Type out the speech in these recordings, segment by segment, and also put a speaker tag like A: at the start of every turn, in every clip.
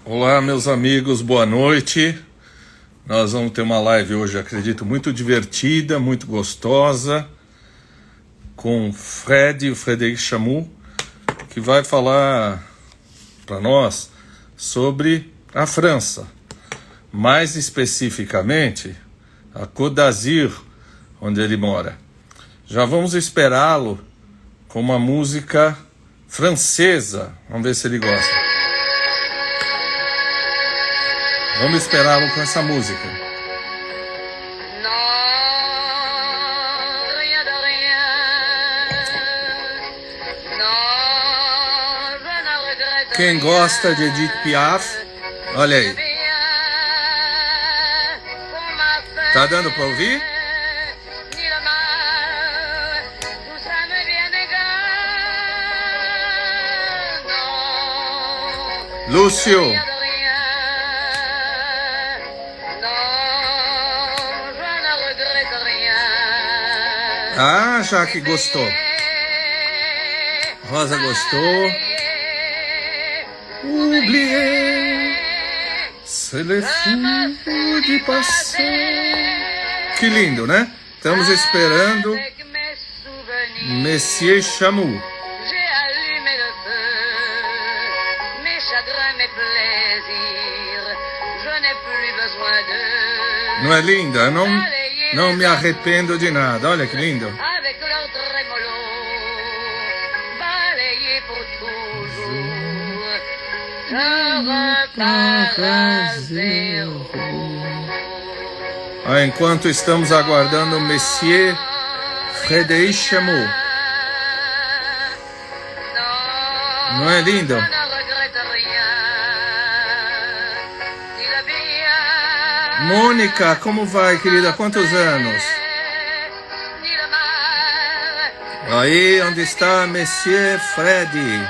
A: Olá, meus amigos, boa noite. Nós vamos ter uma live hoje, acredito, muito divertida, muito gostosa, com o Frederic Chamo, que vai falar para nós sobre a França, mais especificamente a Côte d'Azur, onde ele mora. Já vamos esperá-lo com uma música francesa. Vamos ver se ele gosta. Vamos esperá-lo com essa música. Quem gosta de Edith Piaf, olha aí. Tá dando para ouvir? Lúcio. Ah, Jaque gostou. Rosa gostou. Oublier, c'est le fou de passer. Que lindo, né? Estamos esperando Monsieur Chamo. Não é linda? Eu não me arrependo de nada. Olha que lindo. Enquanto estamos aguardando o Monsieur Frederic Chamo. Não é lindo? Mônica, como vai, querida? Quantos anos? Aí, onde está Monsieur Freddy?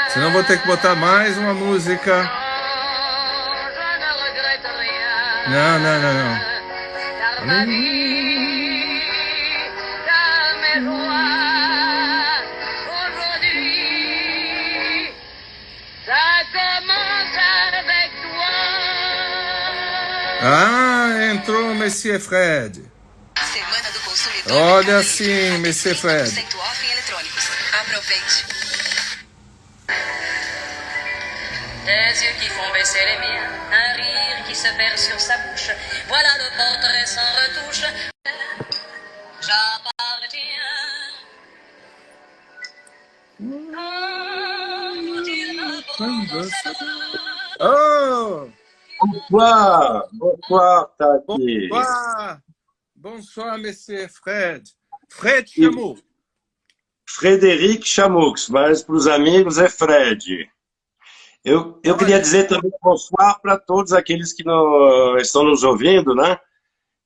A: Senão vou ter que botar mais uma música. Não. Entrou Monsieur Fred.
B: Semana do Consumidor.
A: Olha sim, Monsieur Fred.
B: 20% off em eletrônicos. Aproveite.
C: Des yeux qui font baisser les miens, un rire qui se perd sur sa bouche. Voilà le portrait sans retouche. J'appartiens.
A: Oh!
D: Bonsoir, Tati.
A: Bonsoir, Monsieur Fred. Fred Chamo.
D: Frederic Chamo, mas para os amigos é Fred. Eu queria dizer também bonsoir para todos aqueles que estão nos ouvindo, né?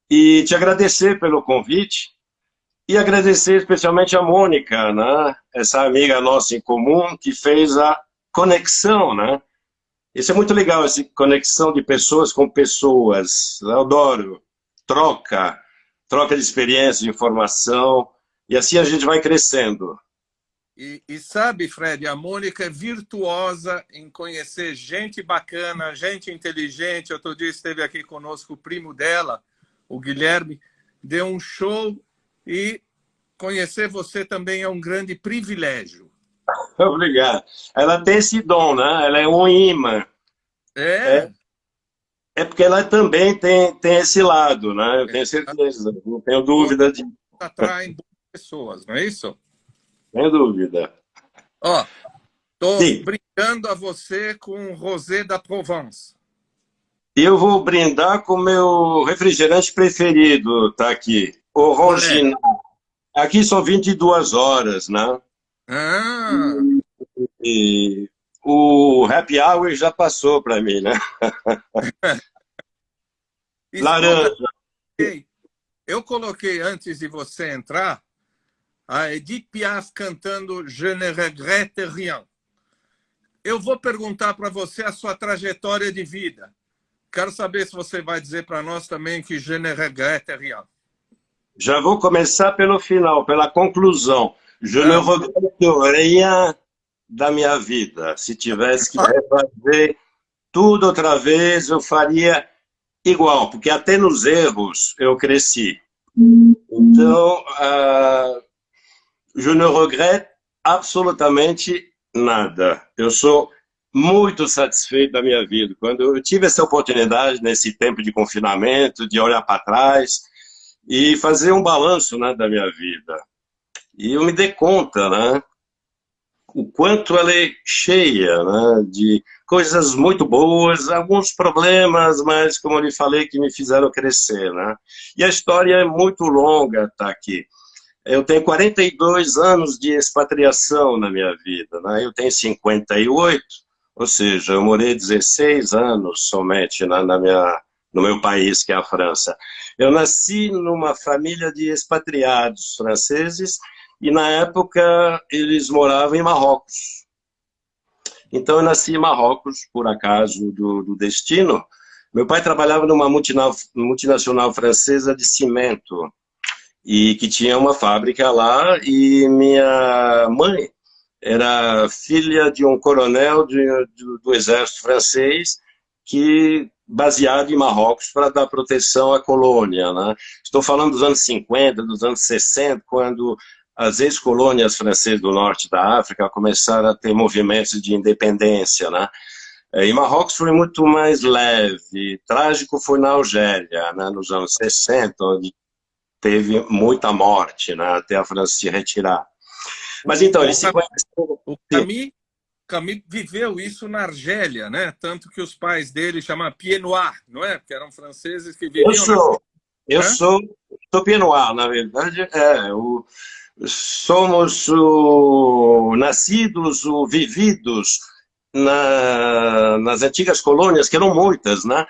D: E te agradecer pelo convite. E agradecer especialmente a Mônica, né? Essa amiga nossa em comum que fez a conexão, né? Isso é muito legal, essa conexão de pessoas com pessoas. Eu adoro. Troca de experiência, de informação. E assim a gente vai crescendo.
A: E sabe, Fred, a Mônica é virtuosa em conhecer gente bacana, gente inteligente. Outro dia esteve aqui conosco o primo dela, o Guilherme, deu um show e conhecer você também é um grande privilégio.
D: Obrigado. Ela tem esse dom, né? Ela é um imã. É porque ela também tem esse lado, né? Eu tenho certeza, não tenho dúvida de...
A: Atraem boas pessoas, não é isso?
D: Sem dúvida.
A: Estou brindando a você com o Rosé da Provence.
D: E eu vou brindar com o meu refrigerante preferido, tá aqui. O Rongina. Aqui são 22 horas, né? E o happy hour já passou para mim, né? Laranja.
A: Eu coloquei, antes de você entrar, a Edith Piaf cantando Je ne regrette rien. Eu vou perguntar para você a sua trajetória de vida. Quero saber se você vai dizer para nós também que je ne regrette rien.
D: Já vou começar pelo final, pela conclusão. Je ne regrette rien. da minha vida. Se tivesse que refazer tudo outra vez, eu faria igual, porque até nos erros eu cresci. Então, je ne regrette absolutamente nada. Eu sou muito satisfeito da minha vida. Quando eu tive essa oportunidade, nesse tempo de confinamento, de olhar para trás e fazer um balanço, né, da minha vida. E eu me dei conta, né, o quanto ela é cheia, né, de coisas muito boas, alguns problemas, mas, como eu lhe falei, que me fizeram crescer, né? E a história é muito longa, tá aqui. Eu tenho 42 anos de expatriação na minha vida, né? Eu tenho 58, ou seja, eu morei 16 anos somente no meu país, que é a França. Eu nasci numa família de expatriados franceses e, na época, eles moravam em Marrocos. Então, eu nasci em Marrocos, por acaso do destino. Meu pai trabalhava numa multinacional francesa de cimento, e que tinha uma fábrica lá, e minha mãe era filha de um coronel do exército francês, que baseado em Marrocos para dar proteção à colônia, né? Estou falando dos anos 50, dos anos 60, quando as ex-colônias francesas do norte da África começaram a ter movimentos de independência, né? E Marrocos foi muito mais leve. Trágico foi na Algéria, né, nos anos 60, onde teve muita morte, né, até a França se retirar. Mas então, ele se conheceu...
A: O Camus viveu isso na Argélia, né? Tanto que os pais dele chamavam Pied Noir, não é? Que eram franceses que viviam...
D: Eu sou Pied Noir, na verdade. Somos nascidos, vividos nas antigas colônias, que eram muitas, né?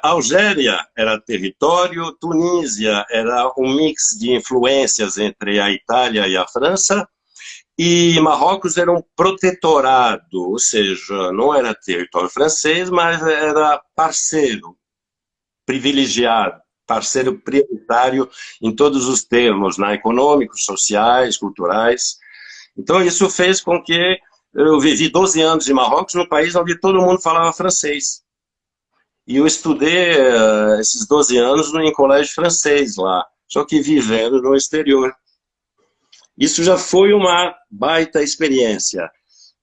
D: Algéria era território, Tunísia era um mix de influências entre a Itália e a França, e Marrocos era um protetorado, ou seja, não era território francês, mas era parceiro privilegiado, parceiro prioritário em todos os termos, né? Econômicos, sociais, culturais. Então isso fez com que eu vivi 12 anos em Marrocos, num país onde todo mundo falava francês. E eu estudei esses 12 anos em colégio francês lá, só que vivendo no exterior. Isso já foi uma baita experiência.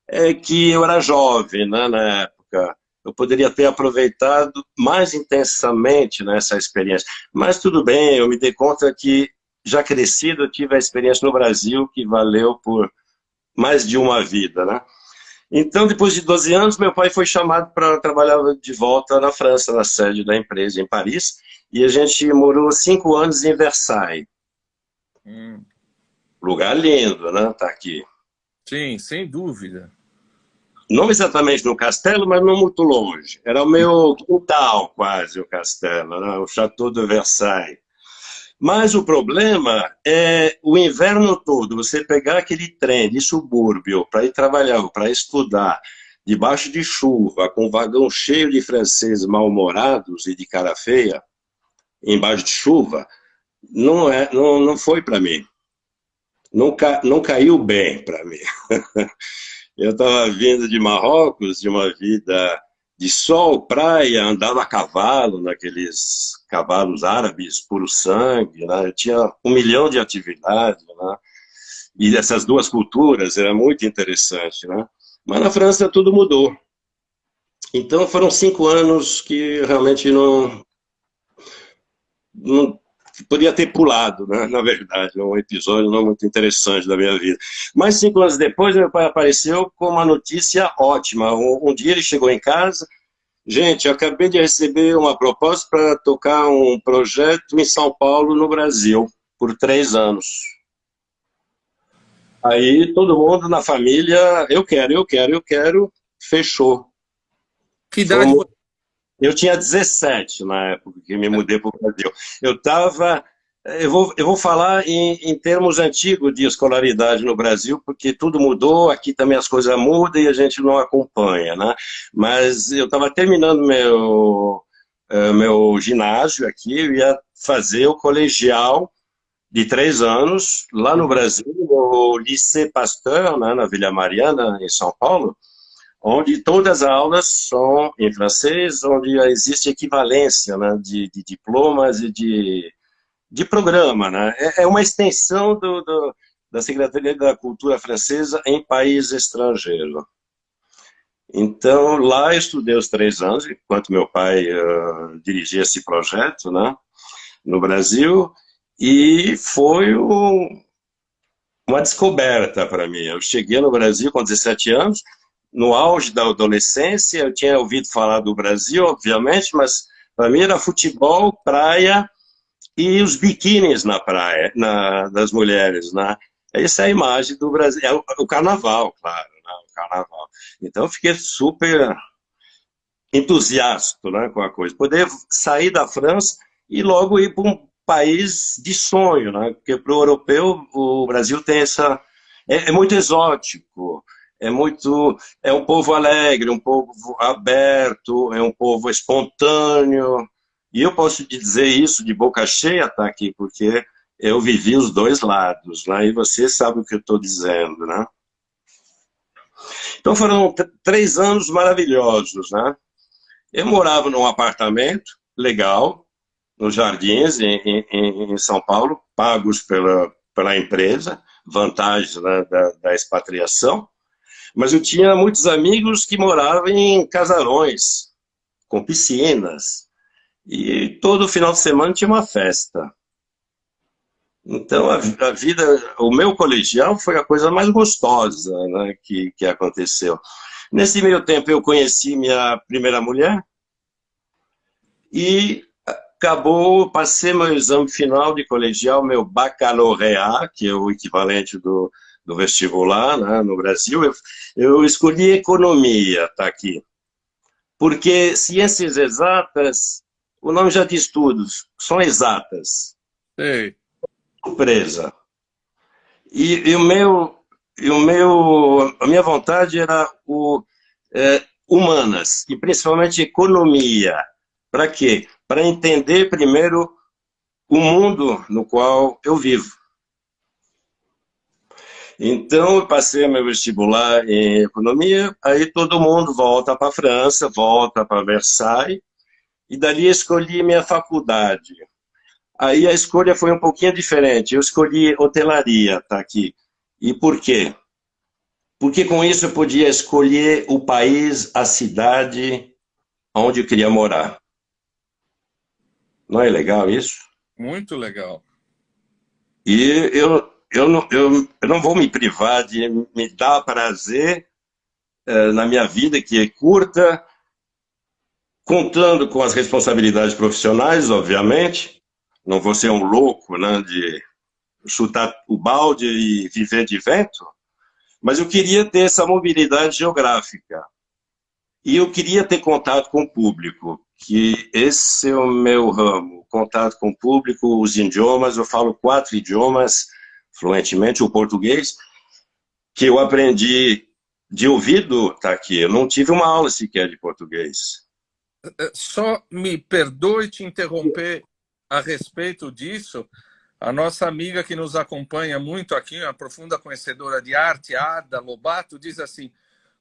D: É que eu era jovem, né, na época. Eu poderia ter aproveitado mais intensamente nessa experiência. Mas tudo bem, eu me dei conta que, já crescido, eu tive a experiência no Brasil que valeu por mais de uma vida, né? Então, depois de 12 anos, meu pai foi chamado para trabalhar de volta na França, na sede da empresa, em Paris, e a gente morou 5 anos em Versailles. Lugar lindo, né? Tá aqui.
A: Sim, sem dúvida.
D: Não exatamente no castelo, mas não muito longe. Era o meu quintal, quase, o castelo, né? O Château de Versailles. Mas o problema é o inverno todo, você pegar aquele trem de subúrbio para ir trabalhar, para estudar, debaixo de chuva, com um vagão cheio de franceses mal-humorados e de cara feia, embaixo de chuva, não foi para mim. Não caiu bem para mim. Eu estava vindo de Marrocos, de uma vida de sol, praia, andava a cavalo, naqueles cavalos árabes, puro sangue, né? Eu tinha 1 milhão de atividades, né? E essas duas culturas, era muito interessante, né? Mas na França tudo mudou. Então foram 5 anos que realmente não podia ter pulado, né? Na verdade, é um episódio não muito interessante da minha vida. Mas 5 anos depois, meu pai apareceu com uma notícia ótima. Um dia ele chegou em casa: gente, eu acabei de receber uma proposta para tocar um projeto em São Paulo, no Brasil, por 3 anos. Aí todo mundo na família, eu quero, fechou.
A: Que idade você...
D: Eu tinha 17 na época que me mudei para o Brasil. Eu vou falar em termos antigos de escolaridade no Brasil, porque tudo mudou, aqui também as coisas mudam e a gente não acompanha, né? Mas eu estava terminando meu ginásio aqui, eu ia fazer o colegial de 3 anos, lá no Brasil, no Lycée Pasteur, né, na Vila Mariana, em São Paulo, onde todas as aulas são em francês, onde existe equivalência, né, de diplomas e de programa. Né? É uma extensão da Secretaria da Cultura Francesa em país estrangeiro. Então, lá eu estudei os 3 anos, enquanto meu pai dirigia esse projeto, né, no Brasil, e foi uma descoberta para mim. Eu cheguei no Brasil com 17 anos, no auge da adolescência, eu tinha ouvido falar do Brasil, obviamente, mas para mim era futebol, praia e os biquínis na praia, das mulheres, né? Essa é a imagem do Brasil, é o carnaval, claro, né? O carnaval. Então eu fiquei super entusiasta, né, com a coisa. Poder sair da França e logo ir para um país de sonho, né? Porque para o europeu o Brasil tem essa... É muito exótico, é um povo alegre, um povo aberto, é um povo espontâneo. E eu posso te dizer isso de boca cheia, tá, aqui, porque eu vivi os dois lados, né? E você sabe o que eu estou dizendo, né? Então foram 3 anos maravilhosos, né? Eu morava num apartamento legal, nos Jardins, em São Paulo, pagos pela empresa, vantagens, né, da expatriação, mas eu tinha muitos amigos que moravam em casarões, com piscinas, e todo final de semana tinha uma festa. Então a vida, o meu colegial foi a coisa mais gostosa, né, que aconteceu. Nesse meio tempo eu conheci minha primeira mulher, e passei meu exame final de colegial, meu baccalaureat, que é o equivalente do vestibular, né, no Brasil. Eu escolhi economia, tá aqui. Porque ciências exatas, o nome já diz tudo, são exatas.
A: Sei.
D: Surpresa. A minha vontade era humanas, e principalmente economia. Para quê? Para entender primeiro o mundo no qual eu vivo. Então, eu passei meu vestibular em economia, aí todo mundo volta para a França, volta para Versailles, e dali escolhi minha faculdade. Aí a escolha foi um pouquinho diferente, eu escolhi hotelaria, tá aqui. E por quê? Porque com isso eu podia escolher o país, a cidade onde eu queria morar. Não é legal isso?
A: Muito legal.
D: E eu não vou me privar de me dar prazer na minha vida, que é curta, contando com as responsabilidades profissionais, obviamente. Não vou ser um louco, né, de chutar o balde e viver de vento, mas eu queria ter essa mobilidade geográfica. E eu queria ter contato com o público, que esse é o meu ramo, contato com o público, os idiomas. Eu falo 4 idiomas fluentemente, o português, que eu aprendi de ouvido, tá aqui. Eu não tive uma aula sequer de português.
A: Só me perdoe te interromper a respeito disso. A nossa amiga que nos acompanha muito aqui, uma profunda conhecedora de arte, Ada Lobato, diz assim: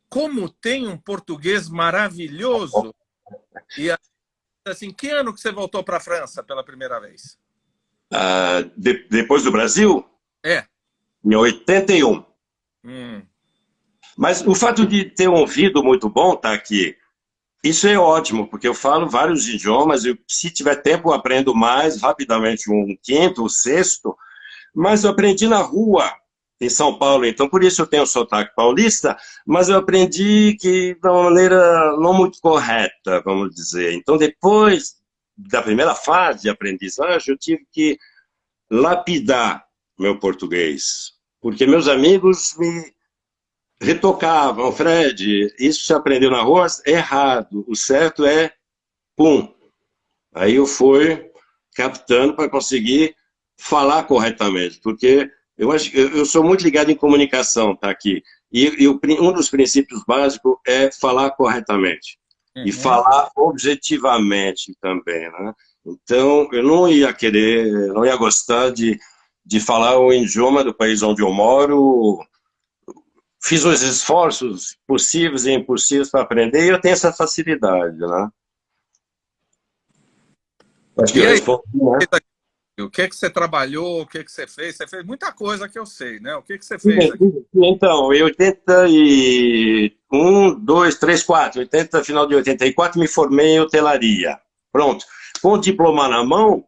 A: como tem um português maravilhoso. E assim, que ano que você voltou para a França pela primeira vez?
D: Depois do Brasil?
A: É.
D: Em 81. Mas o fato de ter um ouvido muito bom, tá aqui, isso é ótimo, porque eu falo vários idiomas, e se tiver tempo eu aprendo mais, rapidamente, um quinto, um sexto, mas eu aprendi na rua, em São Paulo, então por isso eu tenho sotaque paulista, mas eu aprendi que de uma maneira não muito correta, vamos dizer. Então depois da primeira fase de aprendizagem, eu tive que lapidar meu português, porque meus amigos me retocavam: Fred, isso você aprendeu na rua? Errado, o certo é pum. Aí eu fui captando para conseguir falar corretamente, porque eu sou muito ligado em comunicação, tá aqui. E um dos princípios básicos é falar corretamente. E falar objetivamente também, né? Então, eu não ia querer, não ia gostar de de falar o idioma do país onde eu moro, fiz os esforços possíveis e impossíveis para aprender e eu tenho essa facilidade, né? Acho que
A: E
D: eu
A: aí,
D: respondi, né?
A: o que você trabalhou, o que você fez? Você fez muita coisa que eu sei, né? O que você fez aqui?
D: Então, em 81, 2, 3, 4, 80, final de 84, me formei em hotelaria. Pronto. Com o diploma na mão,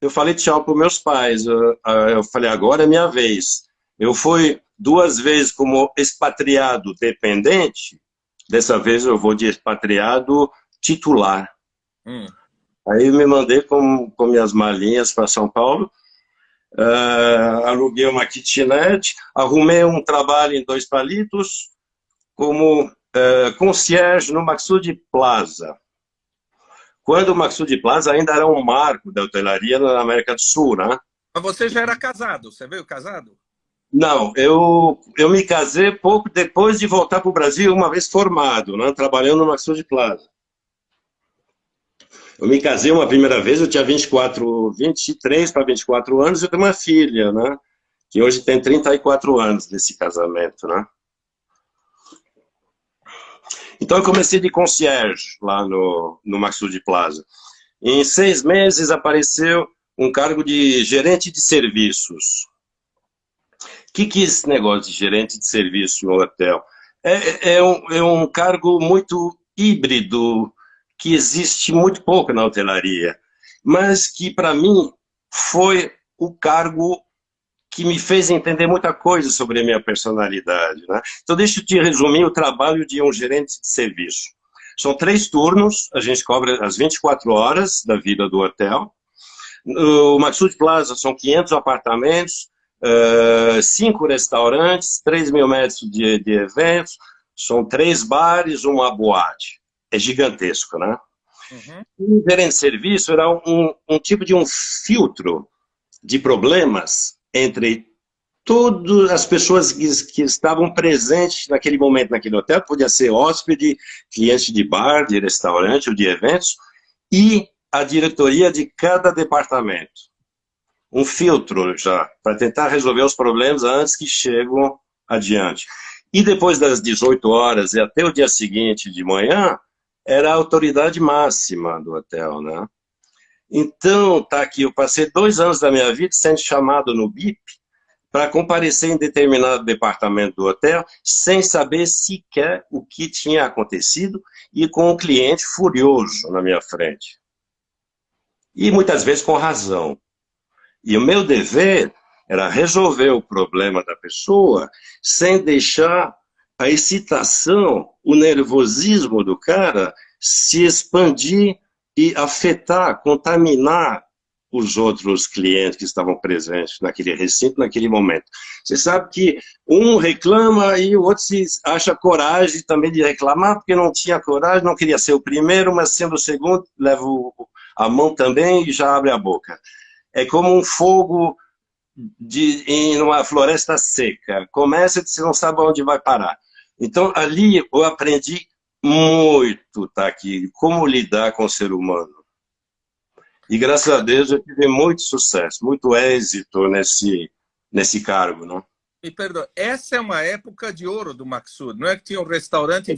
D: eu falei tchau para os meus pais. Eu falei, agora é minha vez. Eu fui 2 vezes como expatriado dependente, dessa vez eu vou de expatriado titular.
A: Hum.
D: Aí me mandei com minhas malinhas para São Paulo, aluguei uma kitnet, arrumei um trabalho em Dois Palitos como concierge no Maxud Plaza. Quando o Maxud Plaza ainda era um marco da hotelaria na América do Sul, né?
A: Mas você já era casado, você veio casado?
D: Não, eu me casei pouco depois de voltar para o Brasil, uma vez formado, né? Trabalhando no Maxud Plaza. Eu me casei uma primeira vez, eu tinha 23 para 24 anos, eu tenho uma filha, né? Que hoje tem 34 anos desse casamento, né? Então eu comecei de concierge lá no Maxud Plaza. Em 6 meses apareceu um cargo de gerente de serviços. O que é esse negócio de gerente de serviço no hotel? É um cargo muito híbrido, que existe muito pouco na hotelaria, mas que para mim foi o cargo que me fez entender muita coisa sobre a minha personalidade, né? Então deixa eu te resumir o trabalho de um gerente de serviço. São 3 turnos, a gente cobra as 24 horas da vida do hotel. O Maxud Plaza são 500 apartamentos, 5 restaurantes, 3 mil metros de eventos, são 3 bares, uma boate. É gigantesco, né? Uhum. O gerente de serviço era um tipo de um filtro de problemas entre todas as pessoas que estavam presentes naquele momento naquele hotel, podia ser hóspede, cliente de bar, de restaurante ou de eventos, e a diretoria de cada departamento. Um filtro já, para tentar resolver os problemas antes que chegam adiante. E depois das 18 horas e até o dia seguinte de manhã, era a autoridade máxima do hotel, né? Então, tá aqui, eu passei 2 anos da minha vida sendo chamado no BIP para comparecer em determinado departamento do hotel, sem saber sequer o que tinha acontecido e com um cliente furioso na minha frente. E muitas vezes com razão. E o meu dever era resolver o problema da pessoa sem deixar a excitação, o nervosismo do cara se expandir e afetar, contaminar os outros clientes que estavam presentes naquele recinto, naquele momento. Você sabe que um reclama e o outro se acha coragem também de reclamar, porque não tinha coragem, não queria ser o primeiro, mas sendo o segundo, leva a mão também e já abre a boca. É como um fogo em uma floresta seca. Começa e você não sabe onde vai parar. Então, ali eu aprendi muito, tá aqui, como lidar com o ser humano. E graças a Deus eu tive muito sucesso, muito êxito nesse cargo, não?
A: Me perdoa, essa é uma época de ouro do Maxud, não é que tinha um restaurante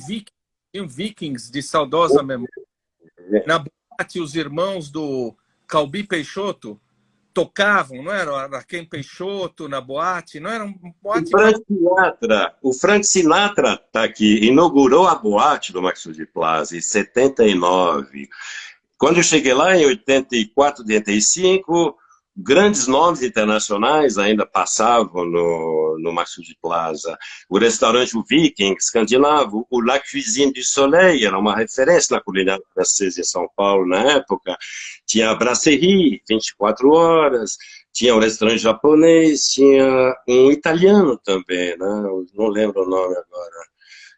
A: Vikings de saudosa memória. Na boate, os irmãos do Calbi Peixoto tocavam, não era? Araquém Peixoto na boate, não era um boate...
D: O Frank Sinatra tá aqui, inaugurou a boate do Maxud Plaza em 79. Quando eu cheguei lá em 84, 85, grandes nomes internacionais ainda passavam no Maxud Plaza. O restaurante o Viking, escandinavo, o La Cuisine du Soleil, era uma referência na culinária francesa em São Paulo na época. Tinha a Brasserie, 24 horas, tinha um restaurante japonês, tinha um italiano também, né? Eu não lembro o nome agora.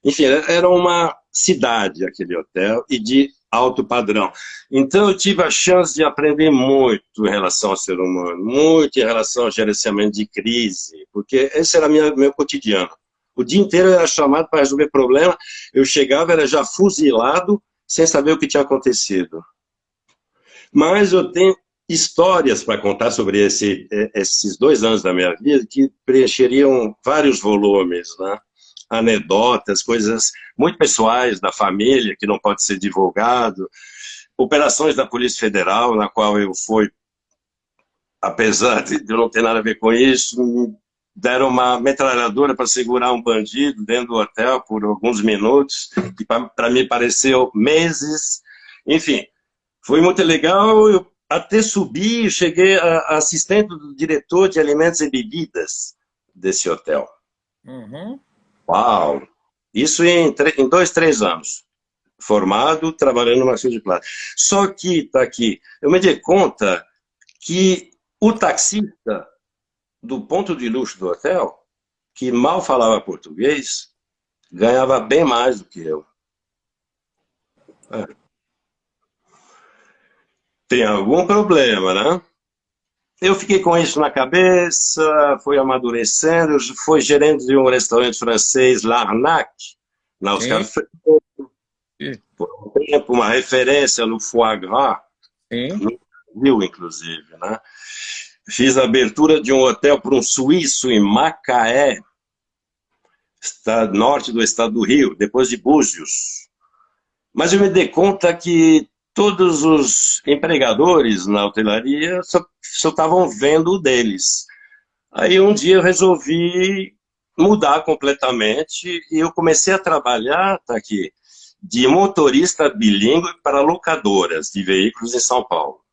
D: Enfim, era uma cidade aquele hotel e de alto padrão. Então eu tive a chance de aprender muito em relação ao ser humano, muito em relação ao gerenciamento de crise, porque esse era meu cotidiano. O dia inteiro eu era chamado para resolver problema, eu chegava, era já fuzilado, sem saber o que tinha acontecido. Mas eu tenho histórias para contar sobre esses 2 anos da minha vida que preencheriam vários volumes, né? Anedotas, coisas muito pessoais da família que não pode ser divulgado, operações da Polícia Federal, na qual eu fui, apesar de eu não ter nada a ver com isso, me deram uma metralhadora para segurar um bandido dentro do hotel por alguns minutos, que para mim pareceu meses. Enfim, foi muito legal. Eu até subi e cheguei a assistente do diretor de alimentos e bebidas desse hotel.
A: Uhum.
D: Uau! Isso em 2, 3 anos. Formado, trabalhando numa fila de plástico. Só que, tá aqui, eu me dei conta que o taxista do ponto de luxo do hotel, que mal falava português, ganhava bem mais do que eu. Tem algum problema, né? Eu fiquei com isso na cabeça, fui amadurecendo, eu fui gerente de um restaurante francês, L'Arnaque, na Oscar
A: Sim.
D: Freire, por um tempo, uma referência no foie gras,
A: Sim.
D: no Brasil, inclusive, né? Fiz a abertura de um hotel para um suíço em Macaé, norte do estado do Rio, depois de Búzios. Mas eu me dei conta que todos os empregadores na hotelaria só estavam vendo o deles. Aí um dia eu resolvi mudar completamente e eu comecei a trabalhar, tá aqui, de motorista bilíngue para locadoras de veículos em São Paulo.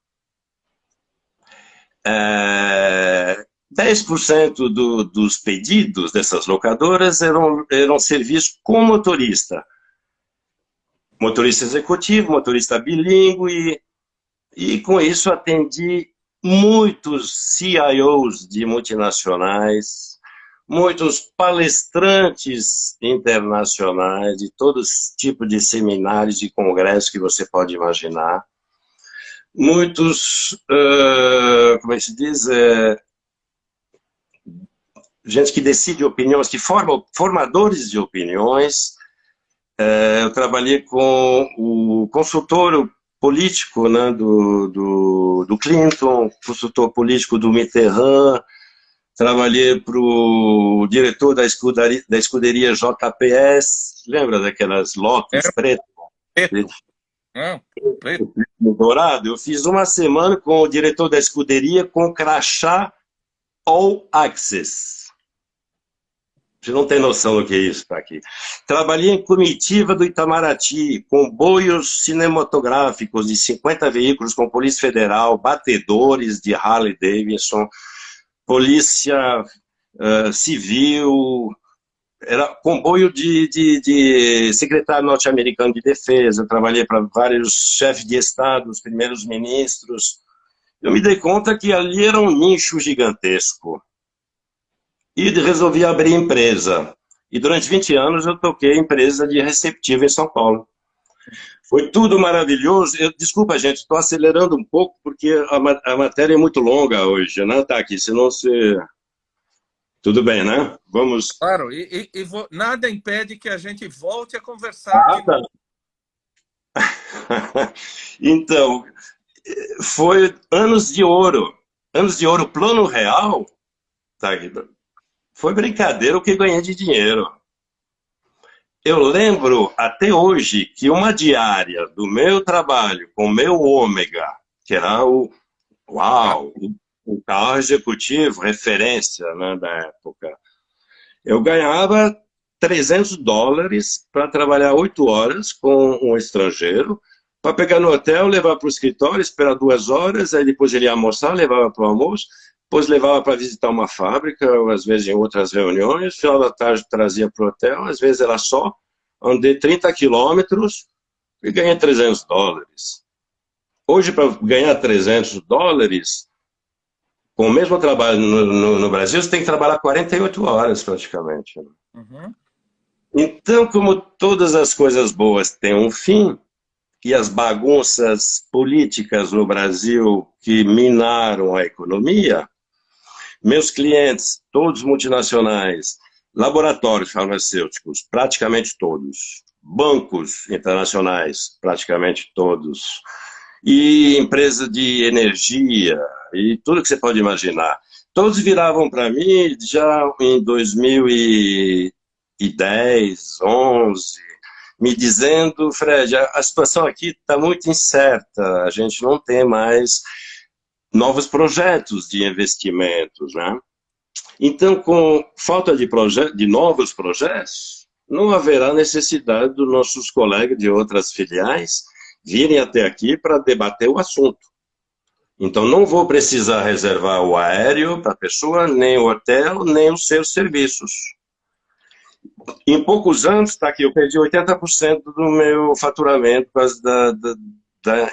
D: 10% dos pedidos dessas locadoras eram serviços com motorista. Motorista executivo, motorista bilíngue, e com isso atendi muitos CIOs de multinacionais, muitos palestrantes internacionais, de todos tipos de seminários e congressos que você pode imaginar. Muitos, como é que se diz, gente que decide opiniões, que formadores de opiniões. Eu trabalhei com o consultor político, né, do Clinton, consultor político do Mitterrand, trabalhei para o diretor da escuderia JPS, lembra daquelas Lotus pretas?
A: Preto. Preto.
D: Dourado. Eu fiz uma semana com o diretor da escuderia com crachá All Access. Você não tem noção do que é isso, tá aqui. Trabalhei em comitiva do Itamaraty, comboios cinematográficos de 50 veículos com Polícia Federal, batedores de Harley Davidson, Polícia Civil, era comboio de secretário norte-americano de defesa. Eu trabalhei para vários chefes de Estado, os primeiros ministros. Eu me dei conta que ali era um nicho gigantesco. E resolvi abrir empresa. E durante 20 anos eu toquei empresa de receptivo em São Paulo. Foi tudo maravilhoso. Desculpa, gente, estou acelerando um pouco porque a matéria é muito longa hoje, né? Tá aqui, senão você... Tudo bem, né? Vamos...
A: Claro, nada impede que a gente volte a conversar.
D: Então, foi anos de ouro. Anos de ouro, plano real. Tá aqui. Foi brincadeira o que ganhei de dinheiro. Eu lembro até hoje que uma diária do meu trabalho com o meu Ômega, que era o carro executivo, referência, né, da época, eu ganhava $300 para trabalhar 8 horas com um estrangeiro, para pegar no hotel, levar para o escritório, esperar 2 horas, aí depois ele ia almoçar, levava para o almoço, depois levava para visitar uma fábrica, ou às vezes em outras reuniões, final da tarde trazia para o hotel, às vezes era só, andei 30 quilômetros e ganhei $300. Hoje, para ganhar $300, com o mesmo trabalho no Brasil, você tem que trabalhar 48 horas praticamente.
A: Uhum.
D: Então, como todas as coisas boas têm um fim, e as bagunças políticas no Brasil que minaram a economia, meus clientes, todos multinacionais, laboratórios farmacêuticos, praticamente todos, bancos internacionais, praticamente todos, e empresa de energia, e tudo que você pode imaginar. Todos viravam para mim já em 2010, 11, me dizendo, Fred, a situação aqui está muito incerta, a gente não tem mais novos projetos de investimentos, né? Então, com falta de novos projetos, não haverá necessidade dos nossos colegas de outras filiais virem até aqui para debater o assunto. Então, não vou precisar reservar o aéreo para a pessoa, nem o hotel, nem os seus serviços. Em poucos anos, está aqui, eu perdi 80% do meu faturamento por causa da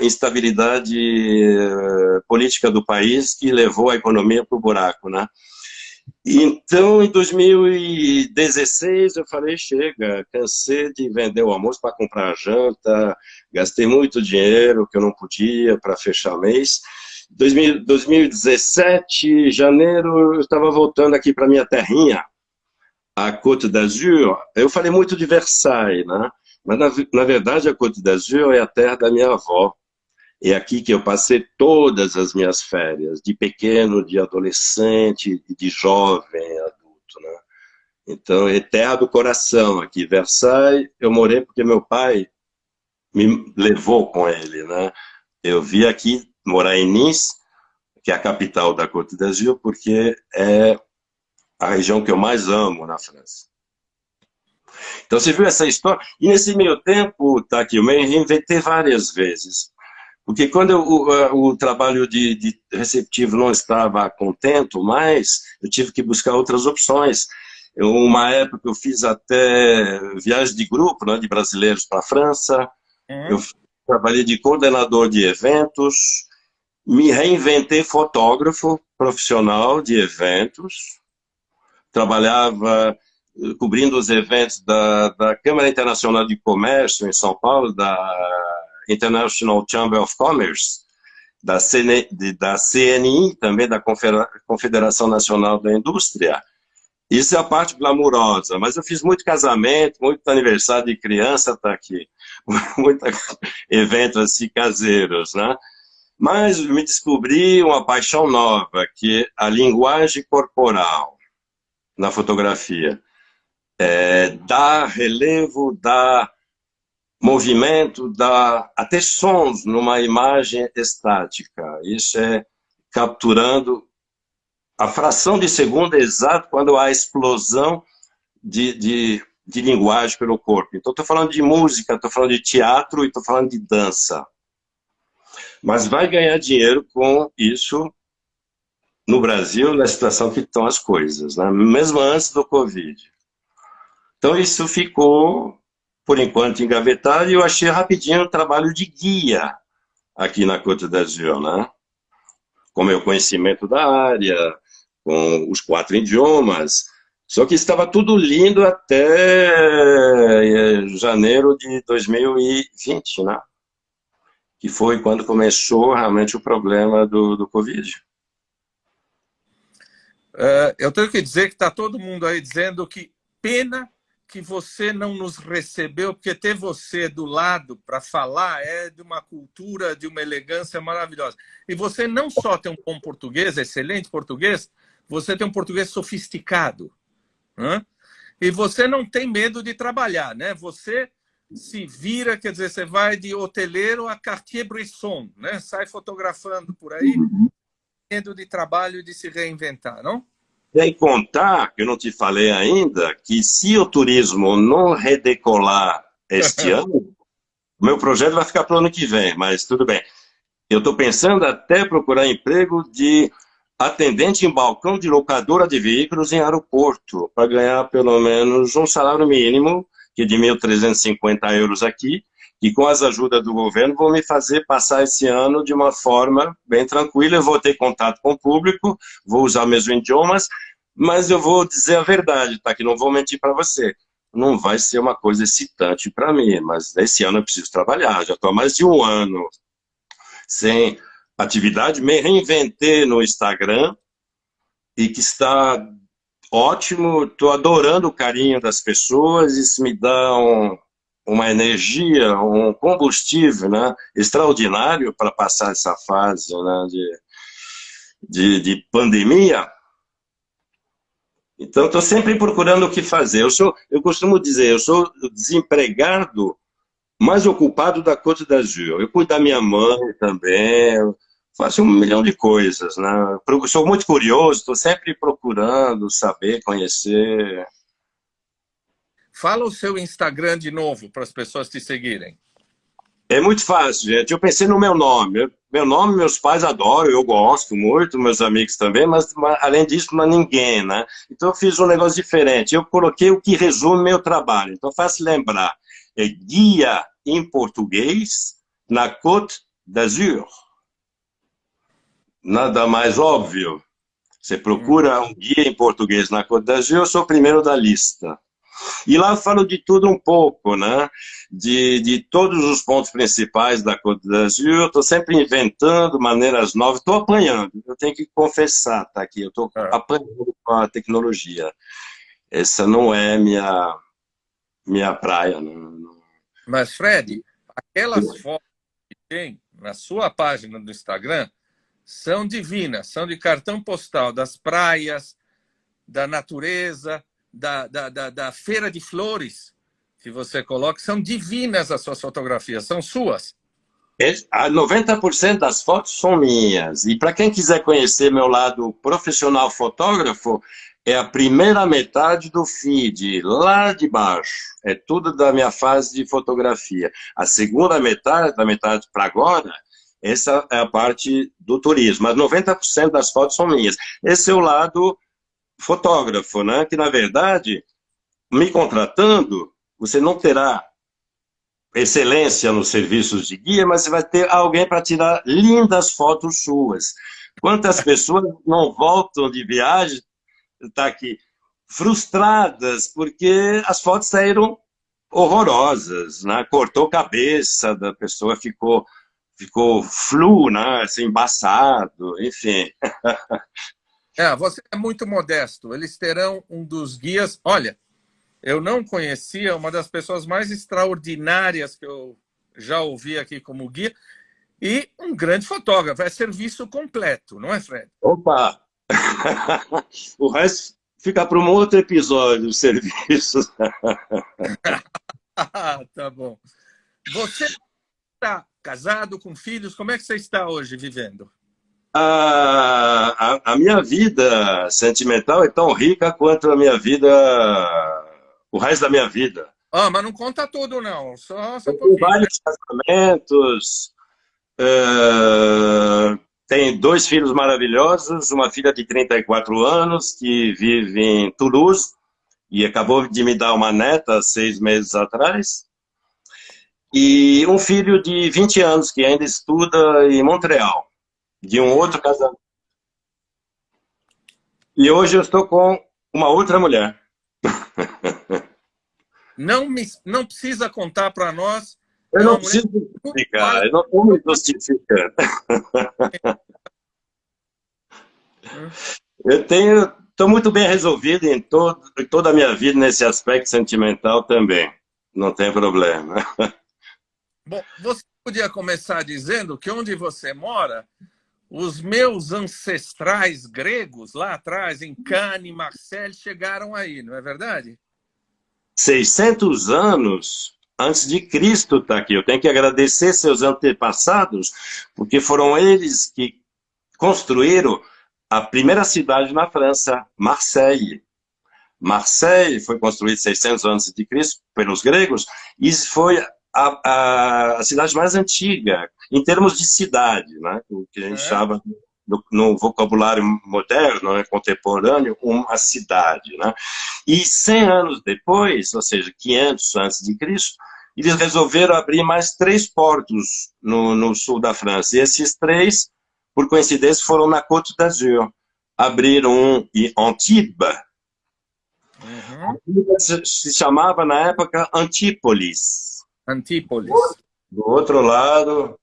D: instabilidade política do país que levou a economia para o buraco, né? Então, em 2016, eu falei, chega, cansei de vender o almoço para comprar a janta, gastei muito dinheiro que eu não podia para fechar mês. 2017, janeiro, eu estava voltando aqui para minha terrinha, a Côte d'Azur. Eu falei muito de Versailles, né? Mas, na verdade, a Côte d'Azur é a terra da minha avó. É aqui que eu passei todas as minhas férias, de pequeno, de adolescente, de jovem, adulto, né? Então, é terra do coração aqui. Versailles, eu morei porque meu pai me levou com ele, né? Eu vim aqui morar em Nice, que é a capital da Côte d'Azur, porque é a região que eu mais amo na França. Então, você viu essa história? E nesse meio tempo, tá aqui, eu me reinventei várias vezes. Porque quando o trabalho de receptivo não estava contento mais, eu tive que buscar outras opções. Uma época eu fiz até viagem de grupo, né, de brasileiros para a França. Eu trabalhei de coordenador de eventos. Me reinventei fotógrafo profissional de eventos. Trabalhava cobrindo os eventos da Câmara Internacional de Comércio em São Paulo, da International Chamber of Commerce, da CNI, também da Confederação Nacional da Indústria. Isso é a parte glamurosa, mas eu fiz muito casamento, muito aniversário de criança, tá aqui, muitos eventos assim caseiros, né? Mas me descobri uma paixão nova, que é a linguagem corporal na fotografia. Dá relevo, dá movimento, dá até sons numa imagem estática. Isso é capturando a fração de segundo exato quando há explosão de linguagem pelo corpo. Então, estou falando de música, estou falando de teatro e estou falando de dança. Mas vai ganhar dinheiro com isso no Brasil, na situação que estão as coisas, né? Mesmo antes do Covid. Então, isso ficou, por enquanto, engavetado, e eu achei rapidinho um trabalho de guia aqui na Côte d'Azur, né? Com meu conhecimento da área, com os 4 idiomas. Só que estava tudo lindo até janeiro de 2020, né? Que foi quando começou realmente o problema do Covid.
A: Eu tenho que dizer que está todo mundo aí dizendo que pena que você não nos recebeu, porque ter você do lado para falar é de uma cultura, de uma elegância maravilhosa. E você não só tem um bom português, excelente português, você tem um português sofisticado. Né? E você não tem medo de trabalhar, né? Você se vira, quer dizer, você vai de hoteleiro a Cartier-Bresson, né? Sai fotografando por aí, medo de trabalho, de se reinventar, não?
D: Sem contar, que eu não te falei ainda, que se o turismo não redecolar este ano, o meu projeto vai ficar para o ano que vem, mas tudo bem. Eu estou pensando até procurar emprego de atendente em balcão de locadora de veículos em aeroporto, para ganhar pelo menos um salário mínimo, que é de 1.350 euros aqui, e com as ajudas do governo vou me fazer passar esse ano de uma forma bem tranquila. Eu vou ter contato com o público, vou usar meus idiomas, mas eu vou dizer a verdade, tá? Que não vou mentir para você. Não vai ser uma coisa excitante para mim, mas esse ano eu preciso trabalhar. Já estou há mais de um ano sem atividade, me reinventei no Instagram e que está ótimo. Estou adorando o carinho das pessoas, isso me dá uma energia, um combustível, né, extraordinário para passar essa fase, né, de pandemia. Então, estou sempre procurando o que fazer. Eu costumo dizer, eu sou desempregado mais ocupado da Côte d'Azur. Eu cuido da minha mãe também, eu faço 1 milhão de coisas, né? Eu sou muito curioso, estou sempre procurando saber, conhecer.
A: Fala o seu Instagram de novo para as pessoas te seguirem.
D: É muito fácil, gente. Eu pensei no meu nome. Meu nome, meus pais adoram, eu gosto muito, meus amigos também, mas além disso, não há ninguém, né? Então eu fiz um negócio diferente. Eu coloquei o que resume meu trabalho. Então, fácil lembrar. É guia em português na Côte d'Azur. Nada mais óbvio. Você procura um guia em português na Côte d'Azur, eu sou o primeiro da lista. E lá eu falo de tudo um pouco, né? De todos os pontos principais da Côte d'Azur, estou sempre inventando maneiras novas, estou apanhando, eu tenho que confessar, tá aqui, eu estou apanhando com a tecnologia. Essa não é minha praia. Não.
A: Mas, Fred, aquelas fotos que tem na sua página do Instagram são divinas, são de cartão postal das praias, da natureza, da feira de flores que você coloca, são divinas as suas fotografias, são suas.
D: 90% das fotos são minhas. E para quem quiser conhecer meu lado profissional fotógrafo, é a primeira metade do feed, lá de baixo. É tudo da minha fase de fotografia. A segunda metade, da metade para agora, essa é a parte do turismo. Mas 90% das fotos são minhas. Esse é o lado fotógrafo, né? Que, na verdade, me contratando, você não terá excelência nos serviços de guia, mas você vai ter alguém para tirar lindas fotos suas. Quantas pessoas não voltam de viagem, tá aqui, frustradas, porque as fotos saíram horrorosas, né? Cortou a cabeça da pessoa, ficou flu, né? Assim, embaçado, enfim.
A: Você é muito modesto. Eles terão um dos guias. Olha, eu não conhecia uma das pessoas mais extraordinárias que eu já ouvi aqui como guia e um grande fotógrafo. É serviço completo, não é, Fred?
D: Opa! O resto fica para um outro episódio, os serviços.
A: Tá bom. Você está casado com filhos? Como é que você está hoje vivendo?
D: A minha vida sentimental é tão rica quanto a minha vida, o resto da minha vida.
A: Mas não conta tudo, não. Só um
D: Tenho
A: pouquinho.
D: vários casamentos, tenho 2 filhos maravilhosos, uma filha de 34 anos que vive em Toulouse e acabou de me dar uma neta 6 meses atrás, e um filho de 20 anos que ainda estuda em Montreal, de um outro casamento. E hoje eu estou com uma outra mulher.
A: Não precisa contar para nós.
D: Eu não preciso justificar, eu não estou me justificando. Estou muito bem resolvido em toda a minha vida nesse aspecto sentimental também. Não tem problema.
A: Bom, você podia começar dizendo que onde você mora, os meus ancestrais gregos, lá atrás, em Cannes, Marseille, chegaram aí, não é verdade?
D: 600 anos antes de Cristo está aqui. Eu tenho que agradecer seus antepassados, porque foram eles que construíram a primeira cidade na França, Marseille. Marseille foi construída 600 antes de Cristo pelos gregos e foi a cidade mais antiga, em termos de cidade, né? O que a gente chama, no vocabulário moderno, né, contemporâneo, uma cidade. Né? E 100 anos depois, ou seja, 500 antes de Cristo, eles resolveram abrir mais 3 portos no sul da França. E esses 3, por coincidência, foram na Côte d'Azur. Abriram um em Antibes. Se chamava, na época, Antípolis.
A: Antípolis.
D: Do outro lado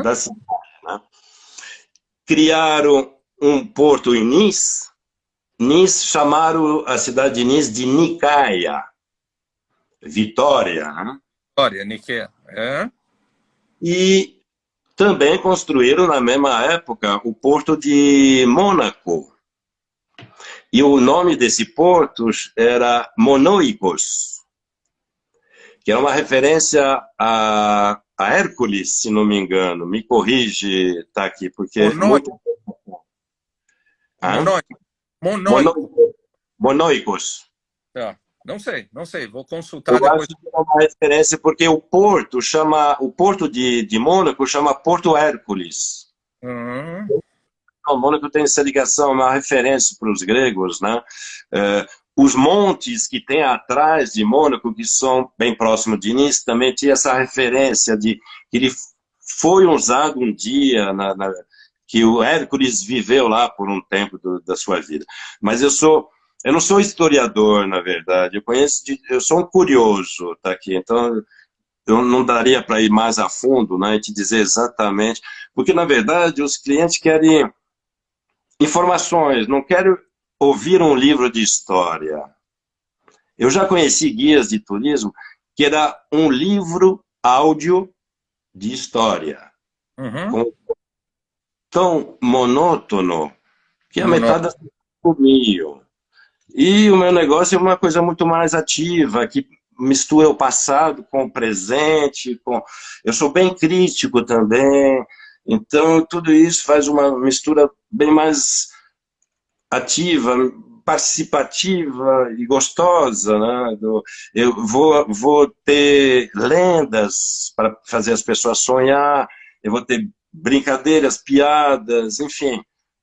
D: da cidade. Né? Criaram um porto em Nice. Nice, chamaram a cidade de Nice de Nicaia. Vitória. Né?
A: Olha, Nikkei. É?
D: E também construíram na mesma época o porto de Mônaco. E o nome desse porto era Monoikos, que é uma referência a Hércules, se não me engano. Me corrige, tá aqui, porque é muito...
A: Monóico.
D: Hã?
A: Monóico.
D: Monoikos.
A: Tá. Não sei. Vou consultar
D: Eu
A: depois.
D: acho que é uma referência porque o porto de Mônaco chama Porto Hércules.
A: Uhum.
D: O Mônaco tem essa ligação, uma referência para os gregos, né? Os montes que tem atrás de Mônaco, que são bem próximos de Nice, também tinha essa referência de que ele foi usado um dia, que o Hércules viveu lá por um tempo da sua vida. Mas eu não sou historiador, na verdade. Eu sou um curioso, tá aqui. Então, eu não daria para ir mais a fundo, né, e te dizer exatamente, porque na verdade os clientes querem informações, não querem ouvir um livro de história. Eu já conheci guias de turismo que era um livro áudio de história,
A: Uhum.
D: tão monótono que a metade das pessoas comiam. E o meu negócio é uma coisa muito mais ativa, que mistura o passado com o presente. Eu sou bem crítico também, então tudo isso faz uma mistura bem mais ativa, participativa e gostosa, né? Eu vou ter lendas para fazer as pessoas sonhar, eu vou ter brincadeiras, piadas, enfim.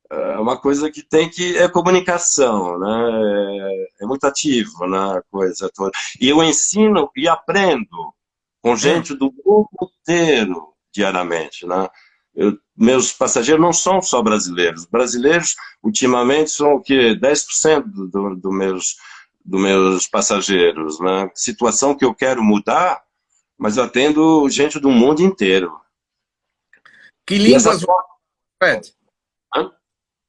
D: É uma coisa que é comunicação, né? É muito ativo na coisa toda. E eu ensino e aprendo com gente do mundo inteiro diariamente, né? Meus passageiros não são só brasileiros. Brasileiros, ultimamente, são o quê? 10% dos meus passageiros, né? Situação que eu quero mudar, mas eu atendo gente do mundo inteiro.
A: Que
D: E essa
A: línguas, Fred?
D: Hã?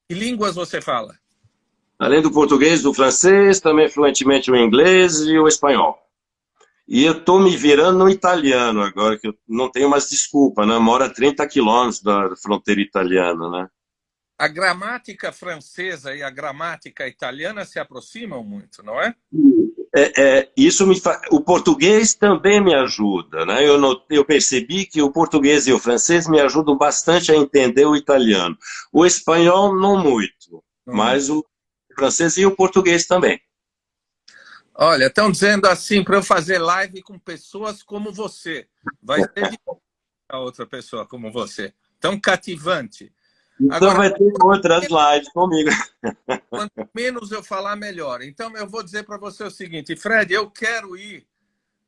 A: Que línguas você fala?
D: Além do português, do francês, também fluentemente o inglês e o espanhol. E eu estou me virando no italiano agora, que eu não tenho mais desculpa, né? Moro a 30 quilômetros da fronteira italiana, né?
A: A gramática francesa e a gramática italiana se aproximam muito, não é?
D: O português também me ajuda, né? Eu percebi que o português e o francês me ajudam bastante a entender o italiano. O espanhol não muito, mas o francês e o português também.
A: Olha, estão dizendo assim para eu fazer live com pessoas como você. Vai ser difícil a outra pessoa como você. Tão cativante.
D: Então
A: Agora,
D: vai ter outras lives comigo.
A: quanto menos eu falar, melhor. Então, eu vou dizer para você o seguinte, Fred, eu quero ir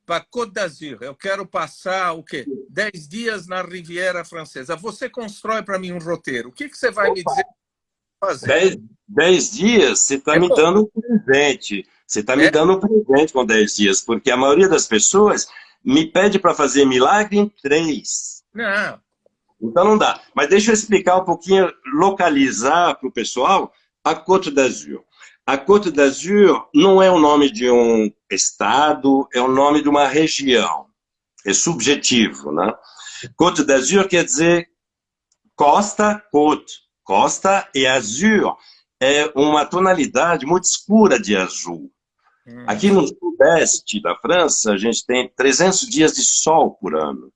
A: para Côte d'Azur. Eu quero passar, o quê? 10 dias na Riviera Francesa. Você constrói para mim um roteiro. O que você vai me dizer fazer?
D: 10 dias, você está me dando um presente. Você está me dando um presente com 10 dias, porque a maioria das pessoas me pede para fazer milagre em 3.
A: Não.
D: Então não dá. Mas deixa eu explicar um pouquinho, localizar para o pessoal a Côte d'Azur. A Côte d'Azur não é o nome de um estado, é o nome de uma região. É subjetivo, né? Côte d'Azur quer dizer costa, côte. Costa e azur é uma tonalidade muito escura de azul. Aqui no sudeste da França, a gente tem 300 dias de sol por ano.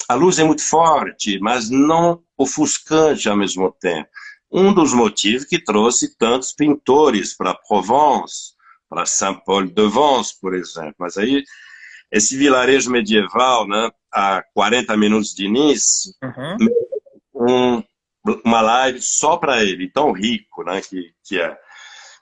D: A luz é muito forte, mas não ofuscante ao mesmo tempo. Um dos motivos que trouxe tantos pintores para Provence, para Saint-Paul-de-Vence, por exemplo. Mas aí, esse vilarejo medieval, né, a 40 minutos de Nice, uma live só para ele, tão rico, né, que é.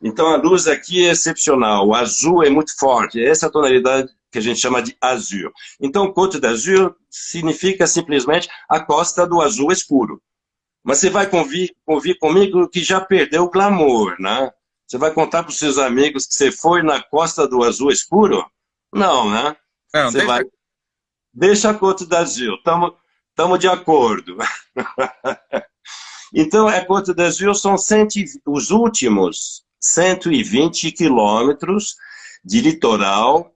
D: Então a luz aqui é excepcional, o azul é muito forte, essa é a tonalidade que a gente chama de azul. Então Côte d'Azur significa simplesmente a costa do azul escuro. Mas você vai convir comigo que já perdeu o glamour, né? Você vai contar para os seus amigos que você foi na costa do azul escuro? Não, né?
A: Não,
D: você vai... Deixa a Côte d'Azur, estamos de acordo. Então, a Côte d'Azur são os últimos 120 quilômetros de litoral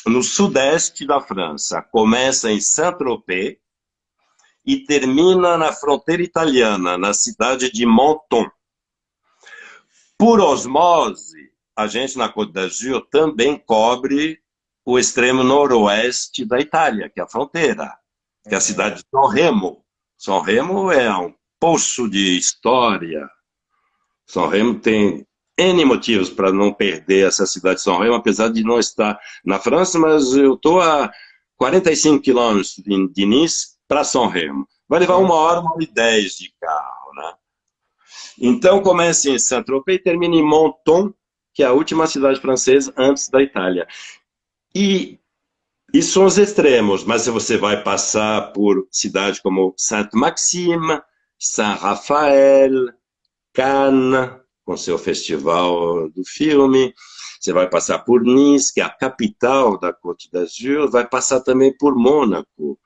D: no sudeste da França. Começa em Saint-Tropez e termina na fronteira italiana, na cidade de Menton. Por osmose, a gente na Côte d'Azur também cobre o extremo noroeste da Itália, que é a fronteira, que é a cidade de São Remo. São Remo é um poço de história. São Remo tem N motivos para não perder essa cidade de São Remo, apesar de não estar na França, mas eu estou a 45 quilômetros de Nice para São Remo. Vai levar 1 hora e 10 de carro, né? Então começa em Saint-Tropez e termina em Menton, que é a última cidade francesa antes da Itália. E isso são os extremos, mas você vai passar por cidades como Sainte-Maxime, Saint-Raphaël, Cannes, com seu festival do filme, você vai passar por Nice, que é a capital da Côte d'Azur, vai passar também por Mônaco,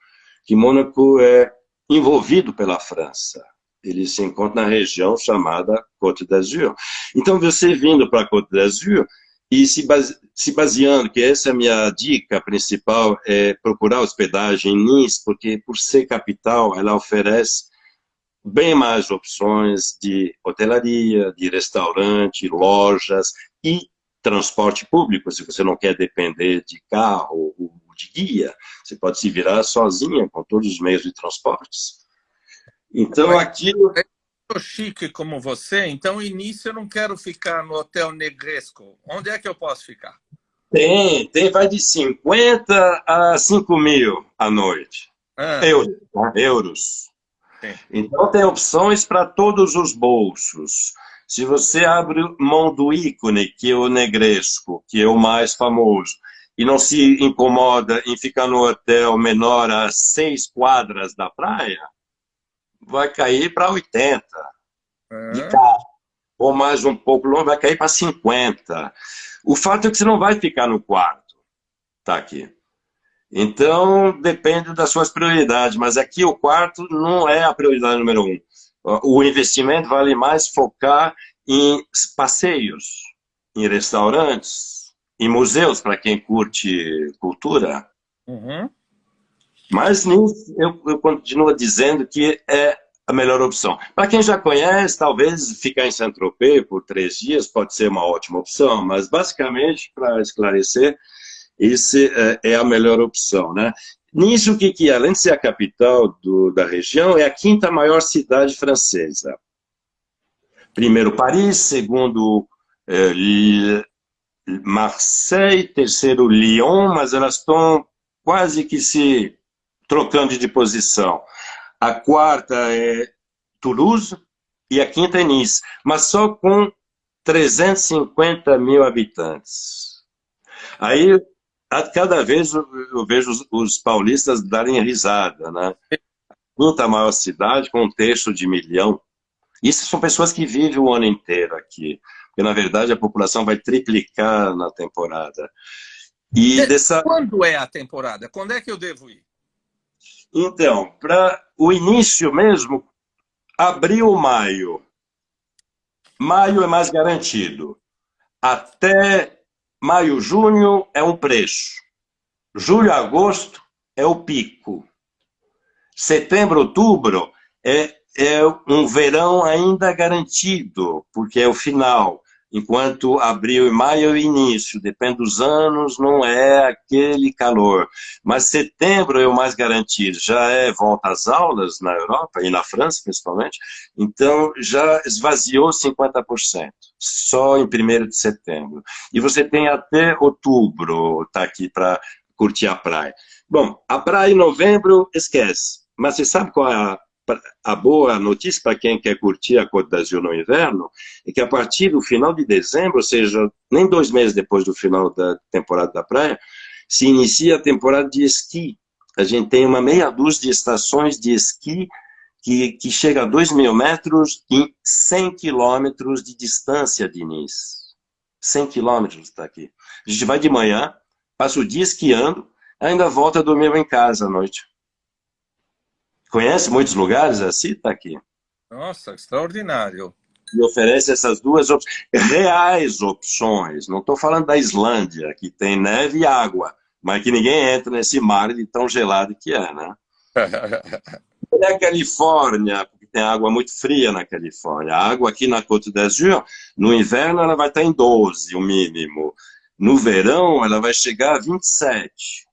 D: que Mônaco é envolvido pela França. Ele se encontra na região chamada Côte d'Azur. Então, você vindo para a Côte d'Azur e se baseando, que essa é a minha dica principal, é procurar hospedagem em Nice, porque por ser capital, ela oferece bem mais opções de hotelaria, de restaurante, lojas e transporte público. Se você não quer depender de carro ou de guia, você pode se virar sozinha com todos os meios de transportes. Então, aqui...
A: Eu sou chique como você, então, início eu não quero ficar no Hotel Negresco. Onde é que eu posso ficar?
D: Vai de 50 a 5 mil à noite. Euros. Sim. Então, tem opções para todos os bolsos. Se você abre mão do ícone, que é o Negresco, que é o mais famoso, e não se incomoda em ficar no hotel menor a 6 quadras da praia, vai cair para 80 de carro. Ou mais um pouco longe, vai cair para 50. O fato é que você não vai ficar no quarto. Tá aqui. Então, depende das suas prioridades. Mas aqui o quarto não é a prioridade número 1. O investimento vale mais focar em passeios, em restaurantes, em museus, para quem curte cultura.
A: Uhum.
D: Mas nisso eu continuo dizendo que é a melhor opção. Para quem já conhece, talvez ficar em Saint-Tropez por 3 dias pode ser uma ótima opção, mas basicamente, para esclarecer, essa é a melhor opção, né? Nisso, o que é? Além de ser a capital da região, é a 5ª maior cidade francesa. Primeiro Paris, segundo Marseille, terceiro Lyon, mas elas estão quase que se trocando de posição. A 4ª é Toulouse e a 5ª é Nice, mas só com 350 mil habitantes. Aí, a cada vez eu vejo os paulistas darem risada, né? A 5ª maior cidade com 1/3 de milhão. Isso são pessoas que vivem o ano inteiro aqui, porque na verdade a população vai triplicar na temporada.
A: Quando é a temporada? Quando é que eu devo ir?
D: Então, para o início mesmo, abril, maio. Maio é mais garantido. Até maio, junho é um preço. Julho, agosto é o pico. Setembro, outubro é um verão ainda garantido, porque é o final. Enquanto abril e maio é o início, depende dos anos, não é aquele calor. Mas setembro é o mais garantido, já é volta às aulas na Europa e na França principalmente, então já esvaziou 50%, só em 1º de setembro. E você tem até outubro, tá aqui para curtir a praia. Bom, a praia em novembro, esquece. Mas você sabe qual é a boa notícia para quem quer curtir a Côte d'Azur no inverno? É que a partir do final de dezembro, ou seja, nem 2 meses depois do final da temporada da praia, se inicia a temporada de esqui. A gente tem uma meia dúzia de estações de esqui que chega a 2.000 metros em 100 quilômetros de distância de Nice. 100 quilômetros está aqui. A gente vai de manhã, passa o dia esquiando, ainda volta a dormir em casa à noite. Conhece muitos lugares assim? Está aqui.
A: Nossa, extraordinário.
D: E oferece essas 2 reais opções. Não estou falando da Islândia, que tem neve e água. mas que ninguém entra nesse mar de tão gelado que é, né? E a Califórnia, porque tem água muito fria na Califórnia. A água aqui na Côte d'Azur, no inverno ela vai estar em 12, o mínimo. No verão ela vai chegar a 27,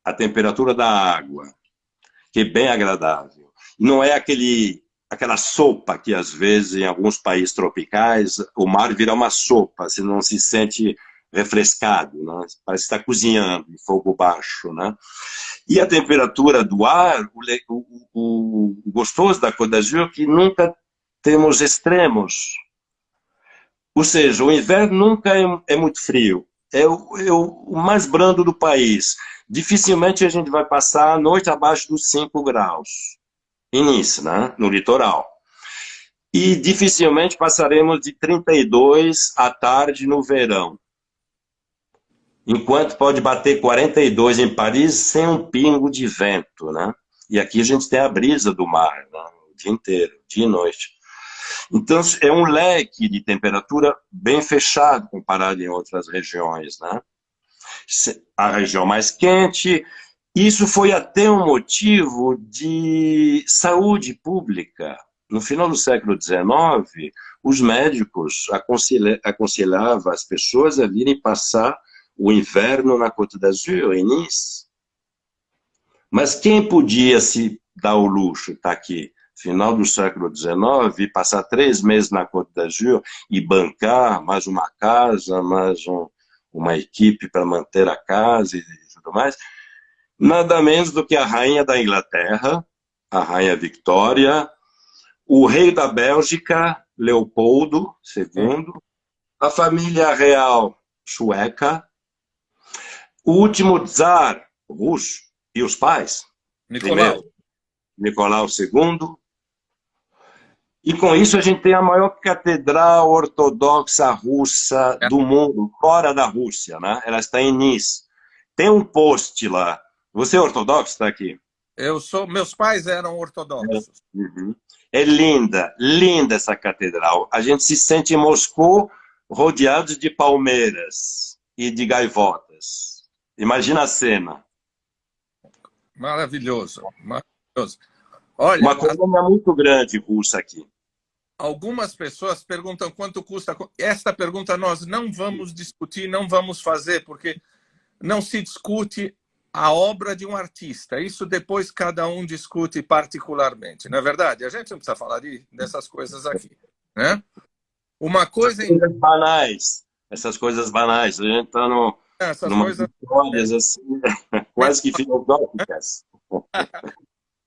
D: a temperatura da água, que é bem agradável. E não é aquela sopa que às vezes em alguns países tropicais o mar vira uma sopa, você não se sente refrescado, né? Parece que está cozinhando em fogo baixo, né? E a temperatura do ar, o gostoso da Côte d'Azur é que nunca temos extremos. Ou seja, o inverno nunca é muito frio. É o mais brando do país. Dificilmente a gente vai passar a noite abaixo dos 5 graus. Em Nice, né? No litoral. E dificilmente passaremos de 32 à tarde no verão. Enquanto pode bater 42 em Paris sem um pingo de vento, né? E aqui a gente tem a brisa do mar, né? O dia inteiro, dia e noite. Então é um leque de temperatura bem fechado comparado em outras regiões, né? A região mais quente, isso foi até um motivo de saúde pública. No final do século XIX, os médicos aconselhavam as pessoas a virem passar o inverno na Côte d'Azur, em Nice. Mas quem podia se dar o luxo, está aqui, final do século XIX, passar 3 meses na Côte d'Azur e bancar mais uma casa, mais uma equipe para manter a casa e tudo mais, nada menos do que a rainha da Inglaterra, a rainha Victoria, o rei da Bélgica, Leopoldo II, a família real sueca, o último czar russo e os pais, primeiro, Nicolau II, e com isso a gente tem a maior catedral ortodoxa russa do mundo, fora da Rússia, né? Ela está em Nice. Tem um post lá. Você é ortodoxo? Está aqui?
A: Meus pais eram ortodoxos.
D: Uhum. É linda, linda essa catedral. A gente se sente em Moscou rodeados de palmeiras e de gaivotas. Imagina a cena.
A: Maravilhoso, maravilhoso. Olha,
D: uma colônia muito grande russa aqui.
A: Algumas pessoas perguntam quanto custa. Esta pergunta nós não vamos discutir, não vamos fazer, porque não se discute a obra de um artista. Isso depois cada um discute particularmente. Não é verdade? A gente não precisa falar dessas coisas aqui, né? Uma coisa...
D: Essas coisas banais. A gente está
A: essas
D: coisas assim, quase que filosóficas.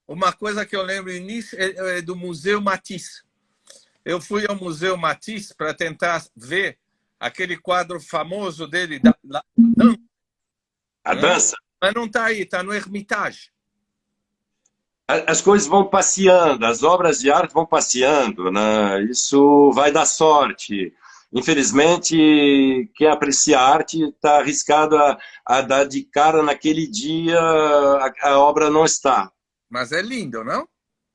A: Uma coisa que eu lembro no início é do Museu Matisse. Eu fui ao Museu Matisse para tentar ver aquele quadro famoso dele,
D: a dança.
A: Mas não está aí, está no Hermitage.
D: As coisas vão passeando, as obras de arte vão passeando, né? Isso vai dar sorte. Infelizmente, quem aprecia a arte está arriscado a dar de cara naquele dia, a obra não está.
A: Mas é lindo, não?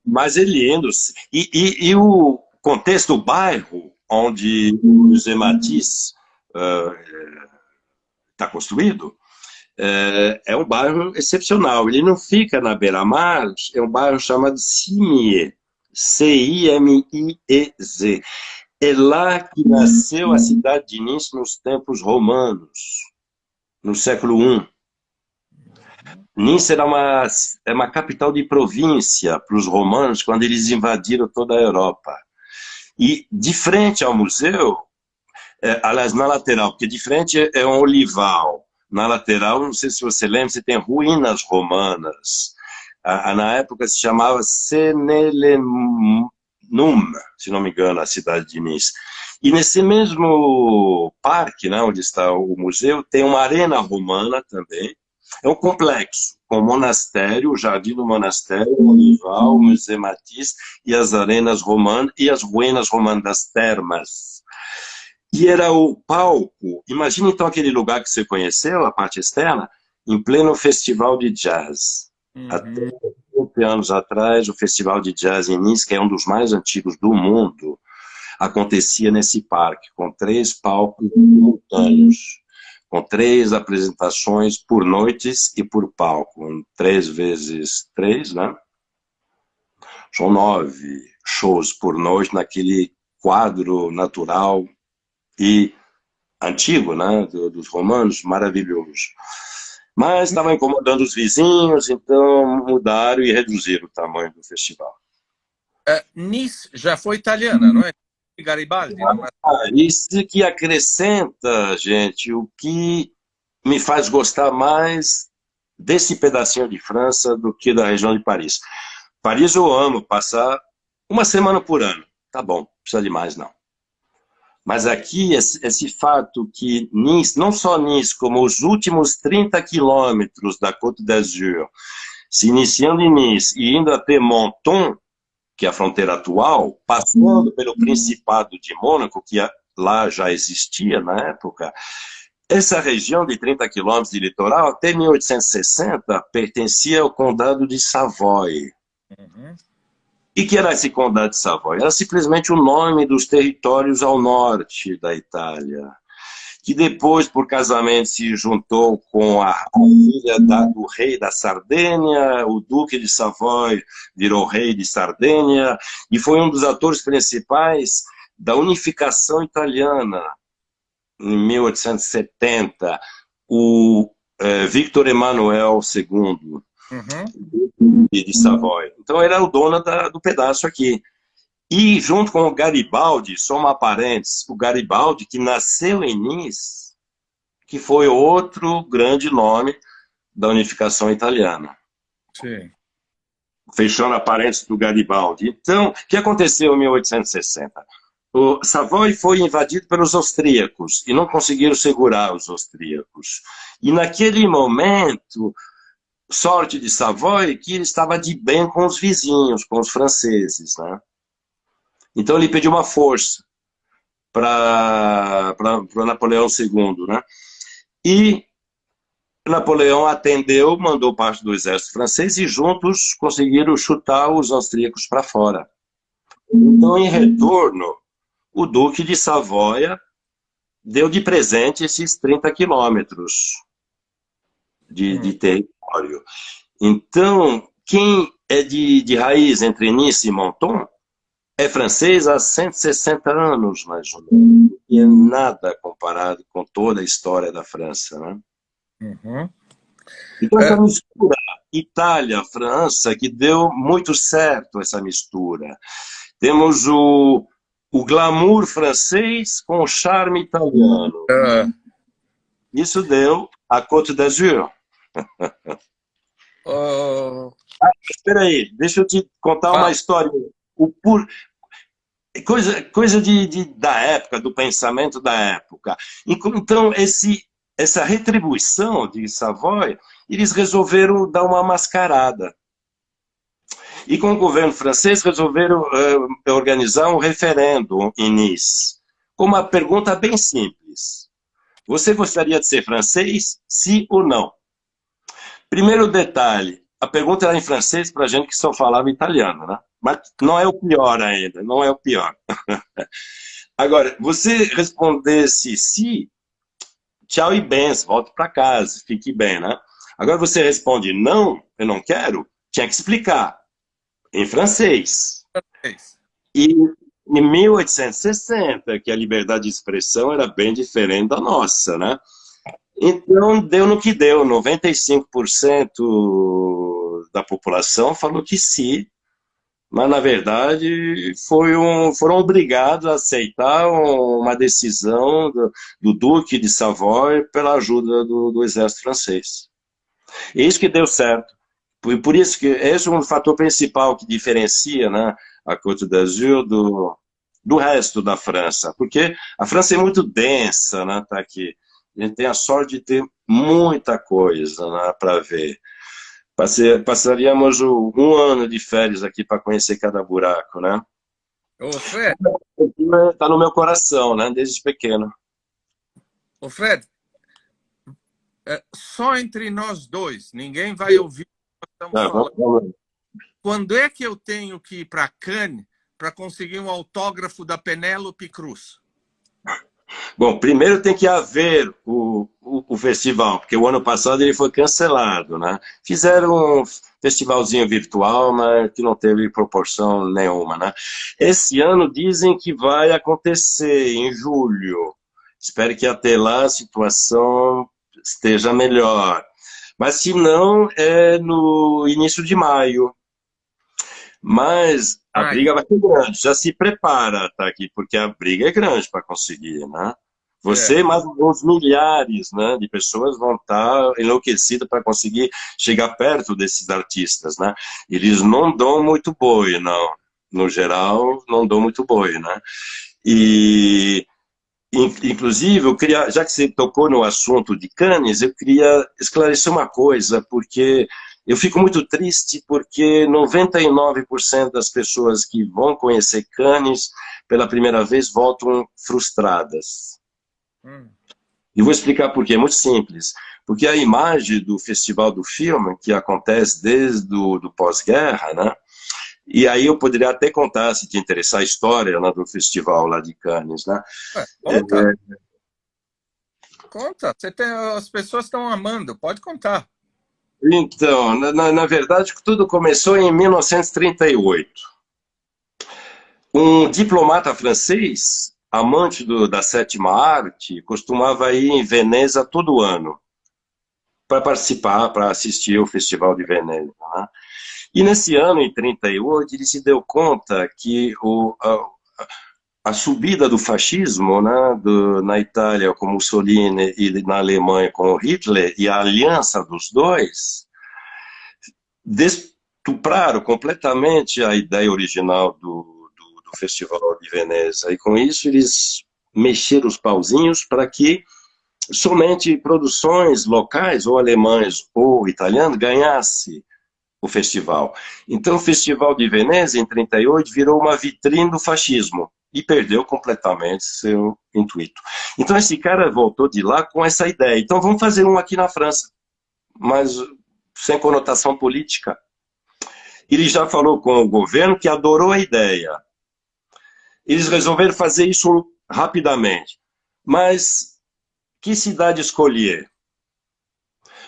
D: Mas é lindo. E o contexto do bairro onde o Museu Matisse está construído é um bairro excepcional. Ele não fica na beira-mar, é um bairro chamado Cimiez, C-I-M-I-E-Z. É lá que nasceu a cidade de Nice nos tempos romanos, no século I. Nice era uma capital de província para os romanos quando eles invadiram toda a Europa. E de frente ao museu, aliás, na lateral, porque de frente é um olival. Na lateral, não sei se você lembra, você tem ruínas romanas. Na época se chamava Senelenum, se não me engano, a cidade de Nice. E nesse mesmo parque, né, onde está o museu, tem uma arena romana também. É um complexo, com o monastério, o jardim do monastério, o olival, o Museu Matisse e as arenas romanas e as ruínas romanas das termas. E era o palco, imagina então aquele lugar que você conheceu, a parte externa, em pleno festival de jazz. Até 20 anos atrás, o festival de jazz em Nice, que é um dos mais antigos do mundo, acontecia nesse parque, com 3 palcos simultâneos, com 3 apresentações por noites e por palco. 3 vezes 3, né? São 9 shows por noite naquele quadro natural e antigo, né, dos romanos, maravilhoso. Mas estava incomodando os vizinhos, então mudaram e reduziram o tamanho do festival.
A: Nice já foi italiana, não é? Garibaldi, não é?
D: Isso que acrescenta, gente, o que me faz gostar mais desse pedacinho de França do que da região de Paris. Paris eu amo, passar uma semana por ano. Tá bom, não precisa de mais, não. Mas aqui, esse fato que Nice, não só Nice, como os últimos 30 quilômetros da Côte d'Azur, se iniciando em Nice e indo até Menton, que é a fronteira atual, passando pelo Principado de Mônaco, que lá já existia na época, essa região de 30 quilômetros de litoral, até 1860, pertencia ao Condado de Savoy.
A: Uhum.
D: E que era esse Condado de Savoy? Era simplesmente o nome dos territórios ao norte da Itália, que depois, por casamento, se juntou com a filha do rei da Sardenha, o duque de Savoy virou rei de Sardenha, e foi um dos atores principais da unificação italiana, em 1870, o Victor Emanuel II, de Savoy. Então, ele era o dono do pedaço aqui. E junto com o Garibaldi, soma parentes, o Garibaldi, que nasceu em Nice, que foi outro grande nome da unificação italiana.
A: Sim.
D: Fechando a parênteses do Garibaldi. Então, o que aconteceu em 1860? O Savoy foi invadido pelos austríacos e não conseguiram segurar os austríacos. E naquele momento, sorte de Savoy, que ele estava de bem com os vizinhos, com os franceses, né? Então ele pediu uma força para Napoleão II, né? E Napoleão atendeu, mandou parte do exército francês e juntos conseguiram chutar os austríacos para fora. Então, em retorno, o Duque de Savoia deu de presente esses 30 quilômetros de território. Então, quem é de raiz entre Nice e Menton é francês há 160 anos, mais ou menos. E é nada comparado com toda a história da França, né?
A: Uhum.
D: Então, essa mistura Itália-França, que deu muito certo essa mistura. Temos o glamour francês com o charme italiano. Isso deu a Côte d'Azur. Espera aí, deixa eu te contar uma história. Coisa da época, do pensamento da época. Então, essa retribuição de Savoy, eles resolveram dar uma mascarada. E com o governo francês resolveram organizar um referendo em Nice, com uma pergunta bem simples. Você gostaria de ser francês, sim ou não? Primeiro detalhe, a pergunta era em francês para gente que só falava italiano, né? Mas não é o pior ainda, não é o pior. Agora, você respondesse sim, tchau e bens, volte para casa, fique bem, né? Agora você responde não, eu não quero, tinha que explicar, em francês. E em 1860, que a liberdade de expressão era bem diferente da nossa, né? Então, deu no que deu, 95% da população falou que sim, mas, na verdade, foram obrigados a aceitar uma decisão do Duque de Savoy pela ajuda do exército francês. E isso que deu certo. Por isso que esse é um fator principal que diferencia, né, a Côte d'Azur do resto da França, porque a França é muito densa, né, tá aqui. A gente tem a sorte de ter muita coisa, né, para ver. Passaríamos um ano de férias aqui para conhecer cada buraco, né?
A: Ô, Fred.
D: Está no meu coração, né? Desde pequeno.
A: Ô, Fred, só entre nós dois, ninguém vai ouvir o que estamos falando. Quando é que eu tenho que ir para Cannes para conseguir um autógrafo da Penélope Cruz?
D: Bom, primeiro tem que haver o festival, porque o ano passado ele foi cancelado, né? Fizeram um festivalzinho virtual, mas que não teve proporção nenhuma, né? Esse ano dizem que vai acontecer em julho. Espero que até lá a situação esteja melhor. Mas se não, é no início de maio. Mas a
A: Ai,
D: briga vai ser grande, já se prepara, tá aqui, porque a briga é grande para conseguir, né?
A: é.
D: Você e mais uns milhares, né, de pessoas vão estar enlouquecidas para conseguir chegar perto desses artistas, né? Eles não dão muito boi, não. No geral, não dão muito boi, né? E, inclusive, eu queria, já que você tocou no assunto de Cannes, eu queria esclarecer uma coisa, porque eu fico muito triste porque 99% das pessoas que vão conhecer Cannes pela primeira vez voltam frustradas.
A: Hum.
D: E vou explicar por quê. É muito simples. Porque a imagem do Festival do Filme, que acontece desde o do pós-guerra, né? E aí eu poderia até contar, se te interessar, a história lá do festival lá de Cannes, né?
A: Ué, conta, conta. As pessoas estão amando, pode contar.
D: Então, na verdade, tudo começou em 1938. Um diplomata francês, amante da sétima arte, costumava ir em Veneza todo ano para participar, para assistir ao Festival de Veneza, né? E nesse ano, em 38, ele se deu conta que a subida do fascismo, né, na Itália com Mussolini e na Alemanha com Hitler, e a aliança dos dois, destupraram completamente a ideia original do Festival de Veneza. E com isso eles mexeram os pauzinhos para que somente produções locais, ou alemães ou italianas, ganhassem o festival. Então o Festival de Veneza, em 38, virou uma vitrine do fascismo e perdeu completamente seu intuito. Então esse cara voltou de lá com essa ideia. Então vamos fazer um aqui na França, mas sem conotação política. Ele já falou com o governo que adorou a ideia. Eles resolveram fazer isso rapidamente. Mas que cidade escolher?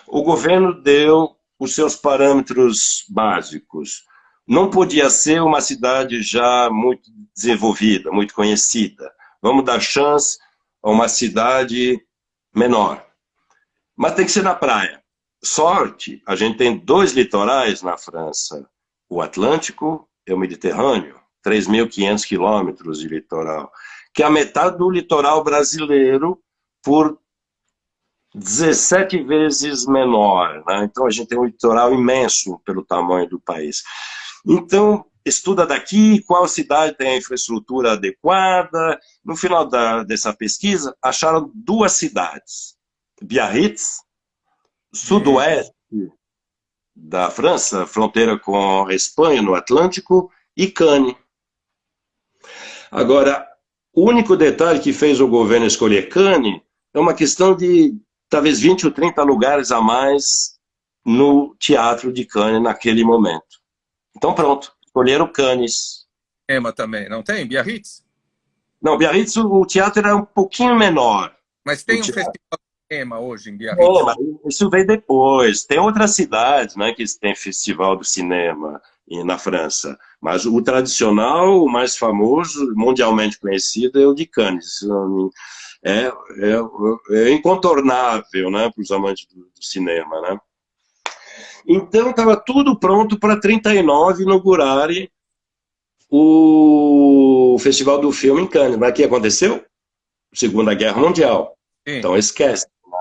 D: O governo deu os seus parâmetros básicos. Não podia ser uma cidade já muito desenvolvida, muito conhecida. Vamos dar chance a uma cidade menor. Mas tem que ser na praia. Sorte, a gente tem 2 litorais na França, o Atlântico e o Mediterrâneo, 3.500 quilômetros de litoral, que é a metade do litoral brasileiro por 17 vezes menor, né? Então a gente tem um litoral imenso pelo tamanho do país. Então, estuda daqui qual cidade tem a infraestrutura adequada. No final dessa pesquisa, acharam 2 cidades. Biarritz, sudoeste da França, fronteira com a Espanha, no Atlântico, e Cannes. Agora, o único detalhe que fez o governo escolher Cannes é uma questão de talvez 20 ou 30 lugares a mais no teatro de Cannes naquele momento. Então pronto, escolheram Cannes.
A: Ema também, não tem? Biarritz?
D: Não, Biarritz, o teatro era um pouquinho menor.
A: Mas tem um festival de cinema hoje em Biarritz?
D: É, mas isso veio depois. Tem outras cidades, né, que tem festival do cinema na França. Mas o tradicional, o mais famoso, mundialmente conhecido, é o de Cannes. É incontornável, né, para os amantes do cinema, né? Então estava tudo pronto para 39 inaugurarem o Festival do Filme em Cannes. Mas o que aconteceu? Segunda Guerra Mundial.
A: Sim.
D: Então esquece. Né?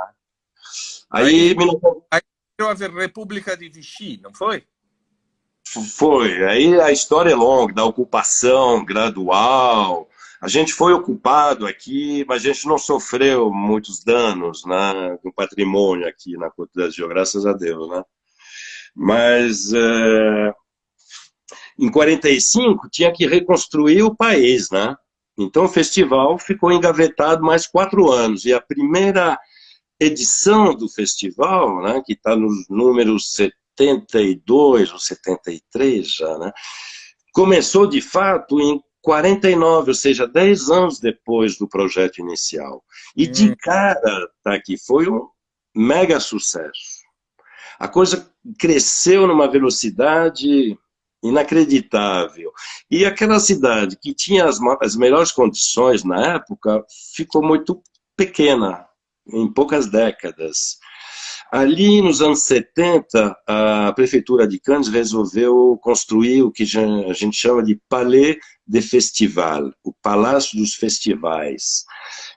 A: Aí virou a República de Vichy, não foi?
D: Foi. Aí a história é longa, da ocupação gradual. A gente foi ocupado aqui, mas a gente não sofreu muitos danos, né, com patrimônio aqui na Côte d'Azur, graças a Deus, né? Mas em 45 tinha que reconstruir o país, né? Então o festival ficou engavetado mais 4 anos. E a primeira edição do festival, né, que está nos números 72 ou 73 já, né, começou de fato em 49, ou seja, 10 anos depois do projeto inicial. E de cara, tá aqui, foi um mega sucesso. A coisa cresceu numa velocidade inacreditável. E aquela cidade que tinha as melhores condições na época ficou muito pequena, em poucas décadas. Ali, nos anos 70, a prefeitura de Cannes resolveu construir o que a gente chama de Palais de Festival, o Palácio dos Festivais.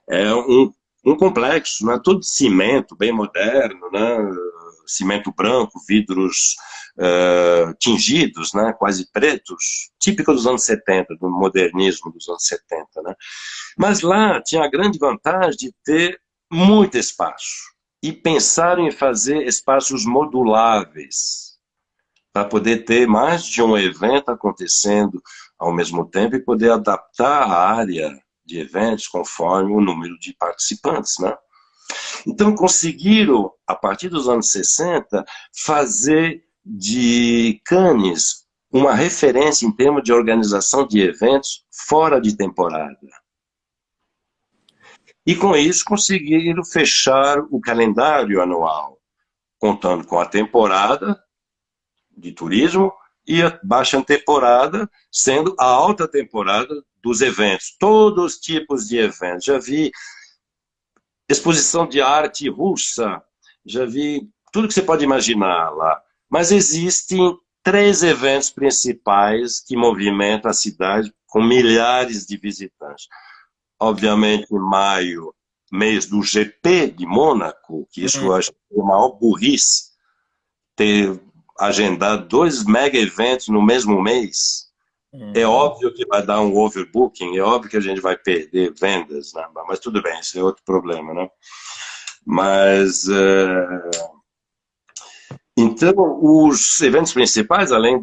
D: É um complexo, né, todo de cimento, bem moderno, né, cimento branco, vidros tingidos, né, quase pretos, típico dos anos 70, do modernismo dos anos 70. Né. Mas lá tinha a grande vantagem de ter muito espaço. E pensaram em fazer espaços moduláveis, para poder ter mais de um evento acontecendo ao mesmo tempo e poder adaptar a área de eventos conforme o número de participantes, né? Então conseguiram, a partir dos anos 60, fazer de Cannes uma referência em termos de organização de eventos fora de temporada. E com isso conseguiram fechar o calendário anual, contando com a temporada de turismo e a baixa temporada, sendo a alta temporada dos eventos, todos os tipos de eventos. Já vi exposição de arte russa, já vi tudo que você pode imaginar lá. Mas existem 3 eventos principais que movimentam a cidade com milhares de visitantes. Obviamente, em maio, mês do GP de Mônaco, que isso eu acho que é a maior burrice, ter agendado 2 mega eventos no mesmo mês. É óbvio que vai dar um overbooking, é óbvio que a gente vai perder vendas, né? Mas tudo bem, isso é outro problema, né? Mas, então, os eventos principais, além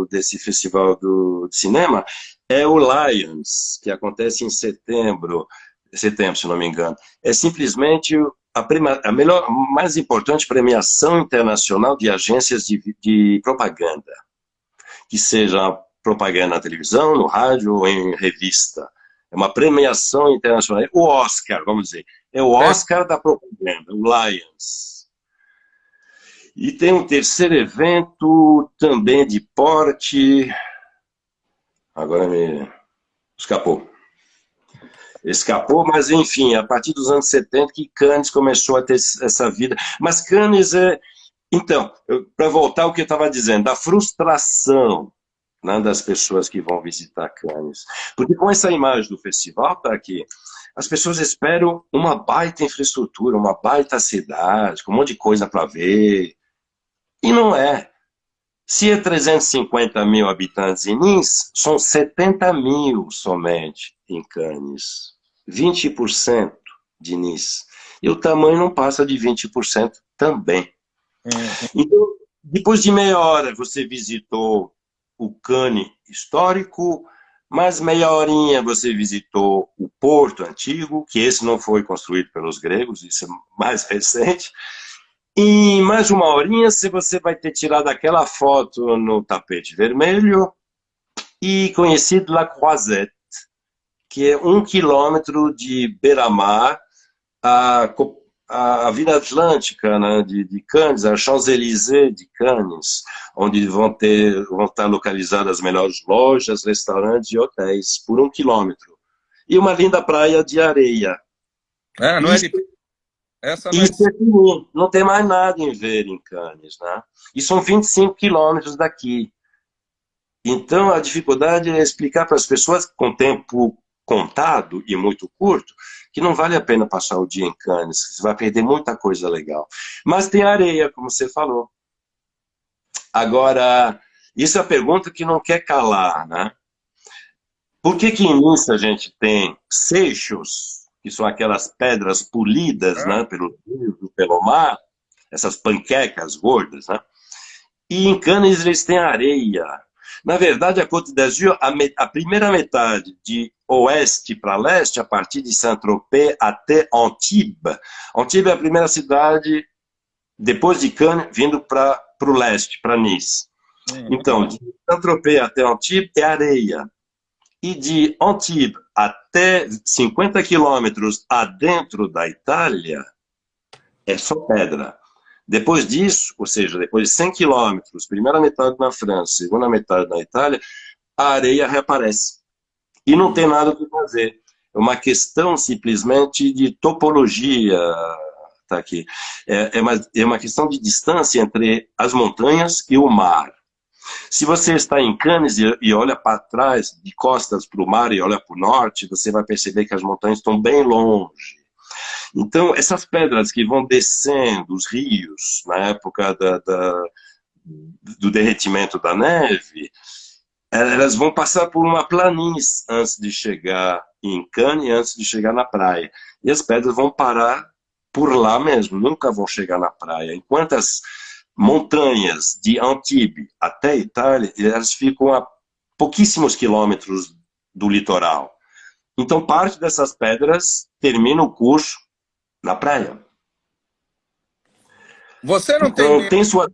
D: desse festival de cinema, é o Lions, que acontece em setembro, se não me engano. É simplesmente a melhor, mais importante premiação internacional de agências de propaganda, que seja propaganda na televisão, no rádio ou em revista. É uma premiação internacional. O Oscar, vamos dizer, é o Oscar da propaganda, o Lions. E tem um terceiro evento também de porte. Agora me escapou, mas enfim, a partir dos anos 70 que Cannes começou a ter essa vida. Mas Cannes então, para voltar ao que eu estava dizendo, da frustração, né, das pessoas que vão visitar Cannes. Porque com essa imagem do festival, tá aqui, as pessoas esperam uma baita infraestrutura, uma baita cidade, com um monte de coisa para ver. E não é. Se é 350 mil habitantes em Nice, são 70 mil somente em Cannes. 20% de Nice. E o tamanho não passa de 20% também. Então, depois de meia hora, você visitou o Cannes histórico, mais meia horinha você visitou o Porto Antigo, que esse não foi construído pelos gregos, isso é mais recente. E mais uma horinha você vai ter tirado aquela foto no tapete vermelho e conhecido La Croisette, que é 1 quilômetro de beira-mar, a Avenida Atlântica, né, de Cannes, a Champs-Élysées de Cannes, onde vão estar localizadas as melhores lojas, restaurantes e hotéis, por 1 quilômetro. E uma linda praia de areia.
A: Não
D: isso, isso é comum, não tem mais nada em ver em Cannes, né? E são 25 quilômetros daqui. Então, a dificuldade é explicar para as pessoas com tempo contado e muito curto, que não vale a pena passar o dia em Cannes, você vai perder muita coisa legal. Mas tem areia, como você falou. Agora, isso é a pergunta que não quer calar, né? Por que em Nice a gente tem seixos, que são aquelas pedras polidas, né, pelo rio, pelo mar, essas panquecas gordas, né? E em Cannes eles têm areia. Na verdade, a Côte d'Azur, a primeira metade de oeste para leste, a partir de Saint-Tropez até Antibes. Antibes é a primeira cidade, depois de Cannes, vindo para o leste, para Nice. Então, de Saint-Tropez até Antibes é areia. E de Antibes até 50 quilômetros adentro da Itália, é só pedra. Depois disso, ou seja, depois de 100 quilômetros, primeira metade na França, segunda metade na Itália, a areia reaparece. E não tem nada o que fazer. É uma questão simplesmente de topologia, tá aqui. É uma questão de distância entre as montanhas e o mar. Se você está em Cannes e olha para trás, de costas para o mar e olha para o norte, você vai perceber que as montanhas estão bem longe. Então, essas pedras que vão descendo os rios na época do derretimento da neve, elas vão passar por uma planície antes de chegar em Cannes e antes de chegar na praia. E as pedras vão parar por lá mesmo, nunca vão chegar na praia. Enquanto as montanhas de Antibes até Itália, elas ficam a pouquíssimos quilômetros do litoral. Então, parte dessas pedras termina o curso na praia.
A: Você não
D: então,
A: tem
D: tem sua...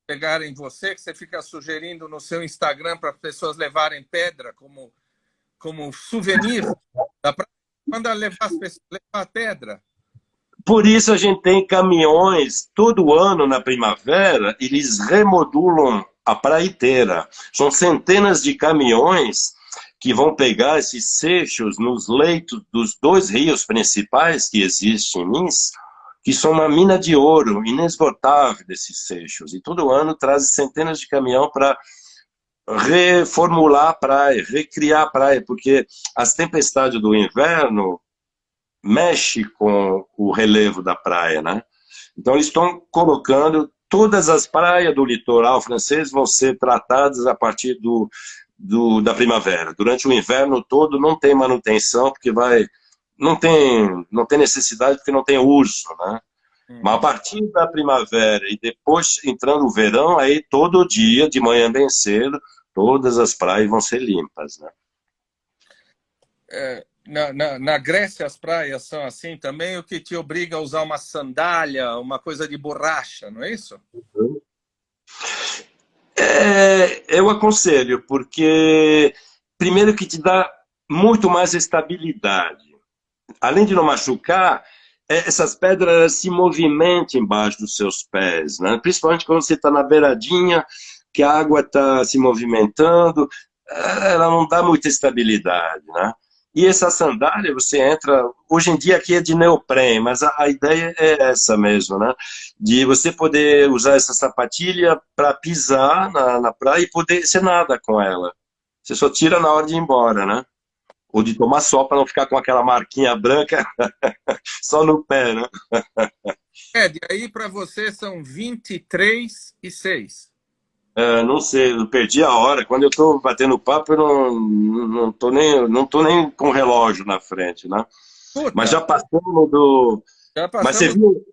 A: pegarem você, que você fica sugerindo no seu Instagram para as pessoas levarem pedra como souvenir da praia? Manda levar as pessoas levar a pedra.
D: Por isso a gente tem caminhões todo ano na primavera, eles remodulam a praia inteira. São centenas de caminhões que vão pegar esses seixos nos leitos dos dois rios principais que existem em Nice, que são uma mina de ouro inesgotável desses seixos. E todo ano traz centenas de caminhões para reformular a praia, recriar a praia, porque as tempestades do inverno mexe com o relevo da praia, né? Então eles estão colocando todas as praias do litoral francês vão ser tratadas a partir da primavera. Durante o inverno todo não tem manutenção porque não tem necessidade porque não tem uso, né? Mas a partir da primavera e depois entrando o verão, aí todo dia de manhã bem cedo todas as praias vão ser limpas, né?
A: Na Grécia as praias são assim também, o que te obriga a usar uma sandália, uma coisa de borracha, não é isso?
D: Eu aconselho, porque primeiro que te dá muito mais estabilidade. Além de não machucar, essas pedras se movimentam embaixo dos seus pés, né? Principalmente quando você está na beiradinha, que a água está se movimentando, ela não dá muita estabilidade, né? E essa sandália, você entra... Hoje em dia aqui é de neoprene, mas a ideia é essa mesmo, né? De você poder usar essa sapatilha para pisar na praia e poder... Você nada com ela. Você só tira na hora de ir embora, né? Ou de tomar sol para não ficar com aquela marquinha branca só no pé, né?
A: E aí para você são 23:06.
D: Não sei, eu perdi a hora. Quando eu estou batendo papo, eu não tô nem com o relógio na frente, né?
A: Puta,
D: mas já passamos do...
A: Já passamos.
D: Mas você viu?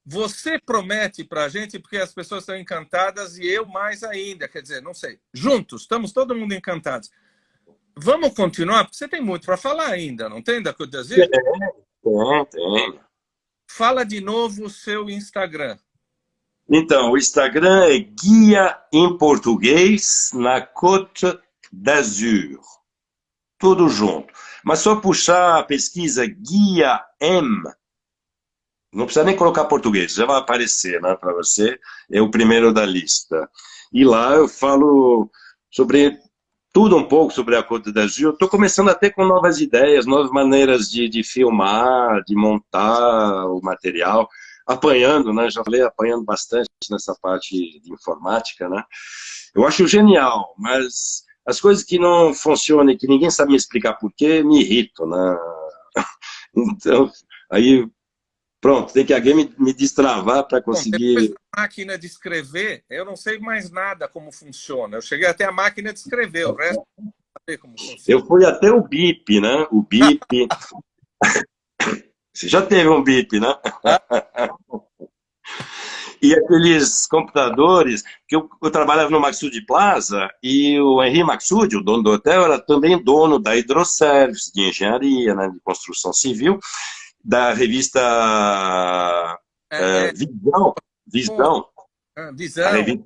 A: Você promete para a gente, porque as pessoas estão encantadas e eu mais ainda. Quer dizer, não sei. Juntos, estamos todo mundo encantados. Vamos continuar, porque você tem muito para falar ainda, não tem, da Côte d'Azur?
D: Tem.
A: Fala de novo o seu Instagram.
D: Então, o Instagram é Guia em Português na Côte d'Azur. Tudo junto. Mas só puxar a pesquisa Guia M, não precisa nem colocar português, já vai aparecer, né, para você. É o primeiro da lista. E lá eu falo sobre tudo um pouco sobre a Côte d'Azur. Eu estou começando até com novas ideias, novas maneiras de filmar, de montar o material. Apanhando, né? Já falei apanhando bastante nessa parte de informática, né? Eu acho genial, mas as coisas que não funcionam e que ninguém sabe me explicar por quê, me irritam, né? Então, aí, pronto, tem que alguém me destravar para conseguir...
A: Depois da máquina de escrever, eu não sei mais nada como funciona. Eu cheguei até a máquina de escrever, o resto não sei como funciona.
D: Eu fui até o BIP, né? O BIP... Você já teve um BIP, né? E aqueles computadores, que eu trabalhava no Maxud Plaza, e o Henri Maxud, o dono do hotel, era também dono da Hidroservice, de engenharia, né, de construção civil, da revista Visão,
A: Visão.
D: a revista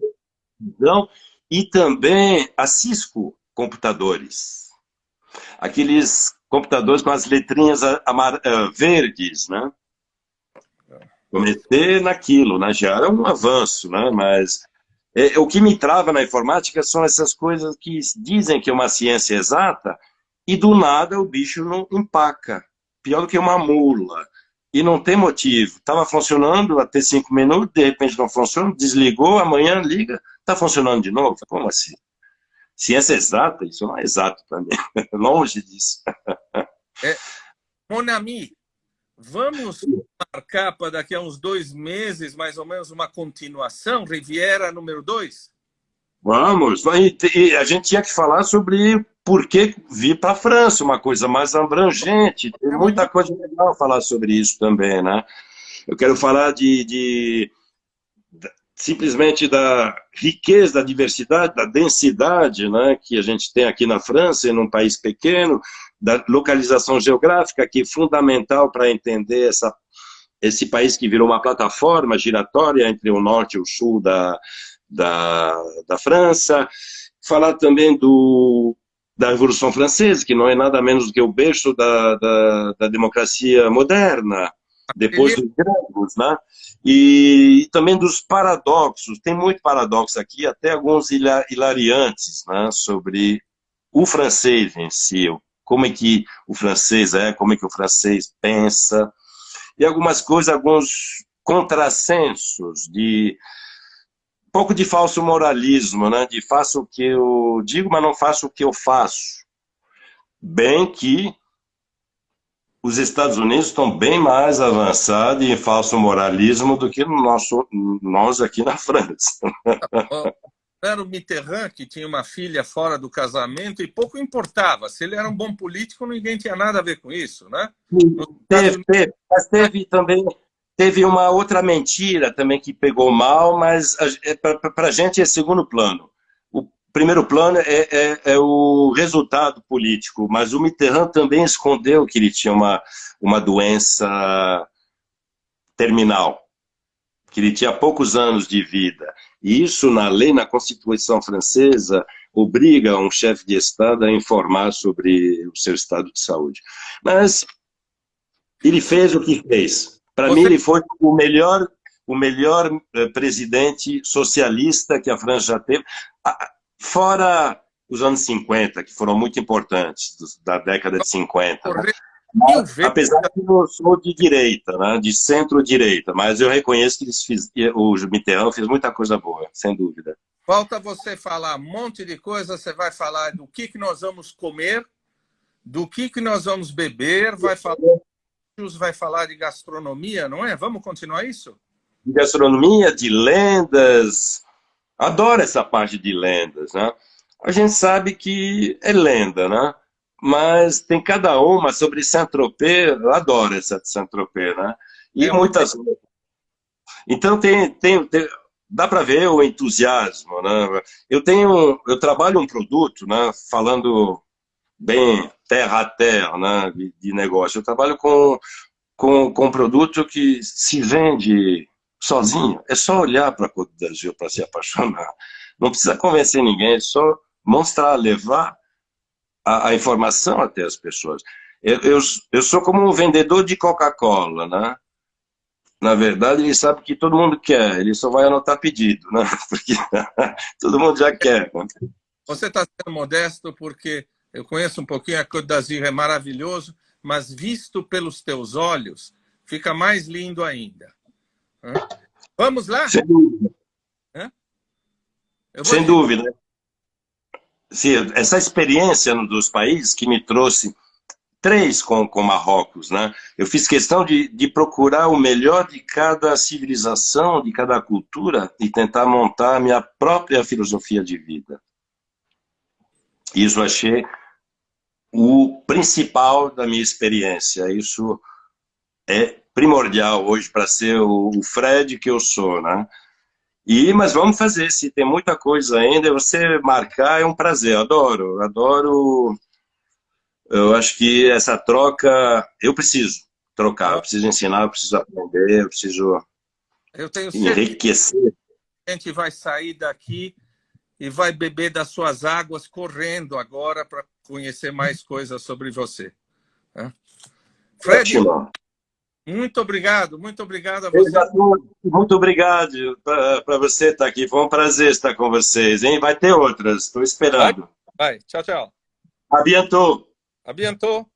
D: Visão, e também a Cisco. computadores. Aqueles computadores com as letrinhas verdes, né? Comecei naquilo, né? Já era um avanço, né? Mas o que me trava na informática são essas coisas que dizem que é uma ciência exata e do nada o bicho não empaca. Pior do que uma mula. E não tem motivo. Estava funcionando até 5 minutos, de repente não funciona, desligou, amanhã liga, está funcionando de novo. Como assim? Ciência exata? Isso não é exato também. Longe disso.
A: Mon ami, vamos marcar para daqui a uns 2 meses, mais ou menos, uma continuação, Riviera número 2?
D: Vamos. E a gente tinha que falar sobre por que vir para a França, uma coisa mais abrangente. Tem muita coisa legal falar sobre isso também, né? Eu quero falar simplesmente da riqueza, da diversidade, da densidade, né, que a gente tem aqui na França, em um país pequeno, da localização geográfica, que é fundamental para entender esse país que virou uma plataforma giratória entre o norte e o sul da França. Falar também da Revolução Francesa, que não é nada menos do que o berço da democracia moderna, depois dos gregos, né? E também dos paradoxos. Tem muito paradoxo aqui, até alguns hilariantes, né? Sobre o francês em si, como é que o francês como é que o francês pensa, e algumas coisas, alguns contrassensos, um pouco de falso moralismo, né? De faço o que eu digo, mas não faço o que eu faço. Bem que os Estados Unidos estão bem mais avançados em falso moralismo do que nós aqui na França.
A: Era o Mitterrand, que tinha uma filha fora do casamento e pouco importava. Se ele era um bom político, ninguém tinha nada a ver com isso, né?
D: Mas teve uma outra mentira também que pegou mal, mas para a gente é segundo plano. O primeiro plano é o resultado político, mas o Mitterrand também escondeu que ele tinha uma doença terminal, que ele tinha poucos anos de vida. E isso, na lei, na Constituição francesa, obriga um chefe de Estado a informar sobre o seu estado de saúde. Mas ele fez o que fez. Para mim, ele foi o melhor presidente socialista que a França já teve, fora os anos 50, que foram muito importantes, da década de 50. Né? Apesar que eu sou de direita, né? De centro-direita, mas eu reconheço que o Mitterrand fez muita coisa boa, sem dúvida.
A: Falta você falar um monte de coisa, você vai falar do que nós vamos comer, do que nós vamos beber, vai falar de gastronomia, não é? Vamos continuar isso?
D: De gastronomia, de lendas. Adoro essa parte de lendas, né? A gente sabe que é lenda, né? Mas tem cada uma sobre Saint-Tropez, eu adoro essa de Saint-Tropez, né? E muitas outras. Então dá para ver o entusiasmo, né? Eu trabalho um produto, né? Falando bem terra a terra, né? De negócio. Eu trabalho com um produto que se vende sozinho. É só olhar para a Côte d'Azur para se apaixonar. Não precisa convencer ninguém, é só mostrar, levar a informação até as pessoas. Eu sou como um vendedor de Coca-Cola, né? Na verdade, ele sabe que todo mundo quer, ele só vai anotar pedido, né? Porque todo mundo já quer. Né?
A: Você está sendo modesto porque eu conheço um pouquinho, a Côte d'Azur é maravilhoso, mas visto pelos teus olhos, fica mais lindo ainda. Vamos lá?
D: Sem dúvida. Sem dúvida. Sim, essa experiência dos países que me trouxe 3 com Marrocos, né? Eu fiz questão de procurar o melhor de cada civilização, de cada cultura e tentar montar a minha própria filosofia de vida. Isso achei o principal da minha experiência. Isso é primordial hoje para ser o Fred que eu sou, né? Mas vamos fazer, se tem muita coisa ainda, você marcar é um prazer, adoro. Eu acho que essa troca, eu preciso trocar, eu preciso ensinar, eu preciso aprender, eu tenho enriquecer.
A: A gente vai sair daqui e vai beber das suas águas correndo agora para conhecer mais coisas sobre você. Né? Fred,
D: Ótimo.
A: muito obrigado a você.
D: Muito obrigado para você estar aqui. Foi um prazer estar com vocês, hein? Vai ter outras, estou esperando.
A: Vai. Tchau, tchau.
D: A bientôt.
A: A bientôt.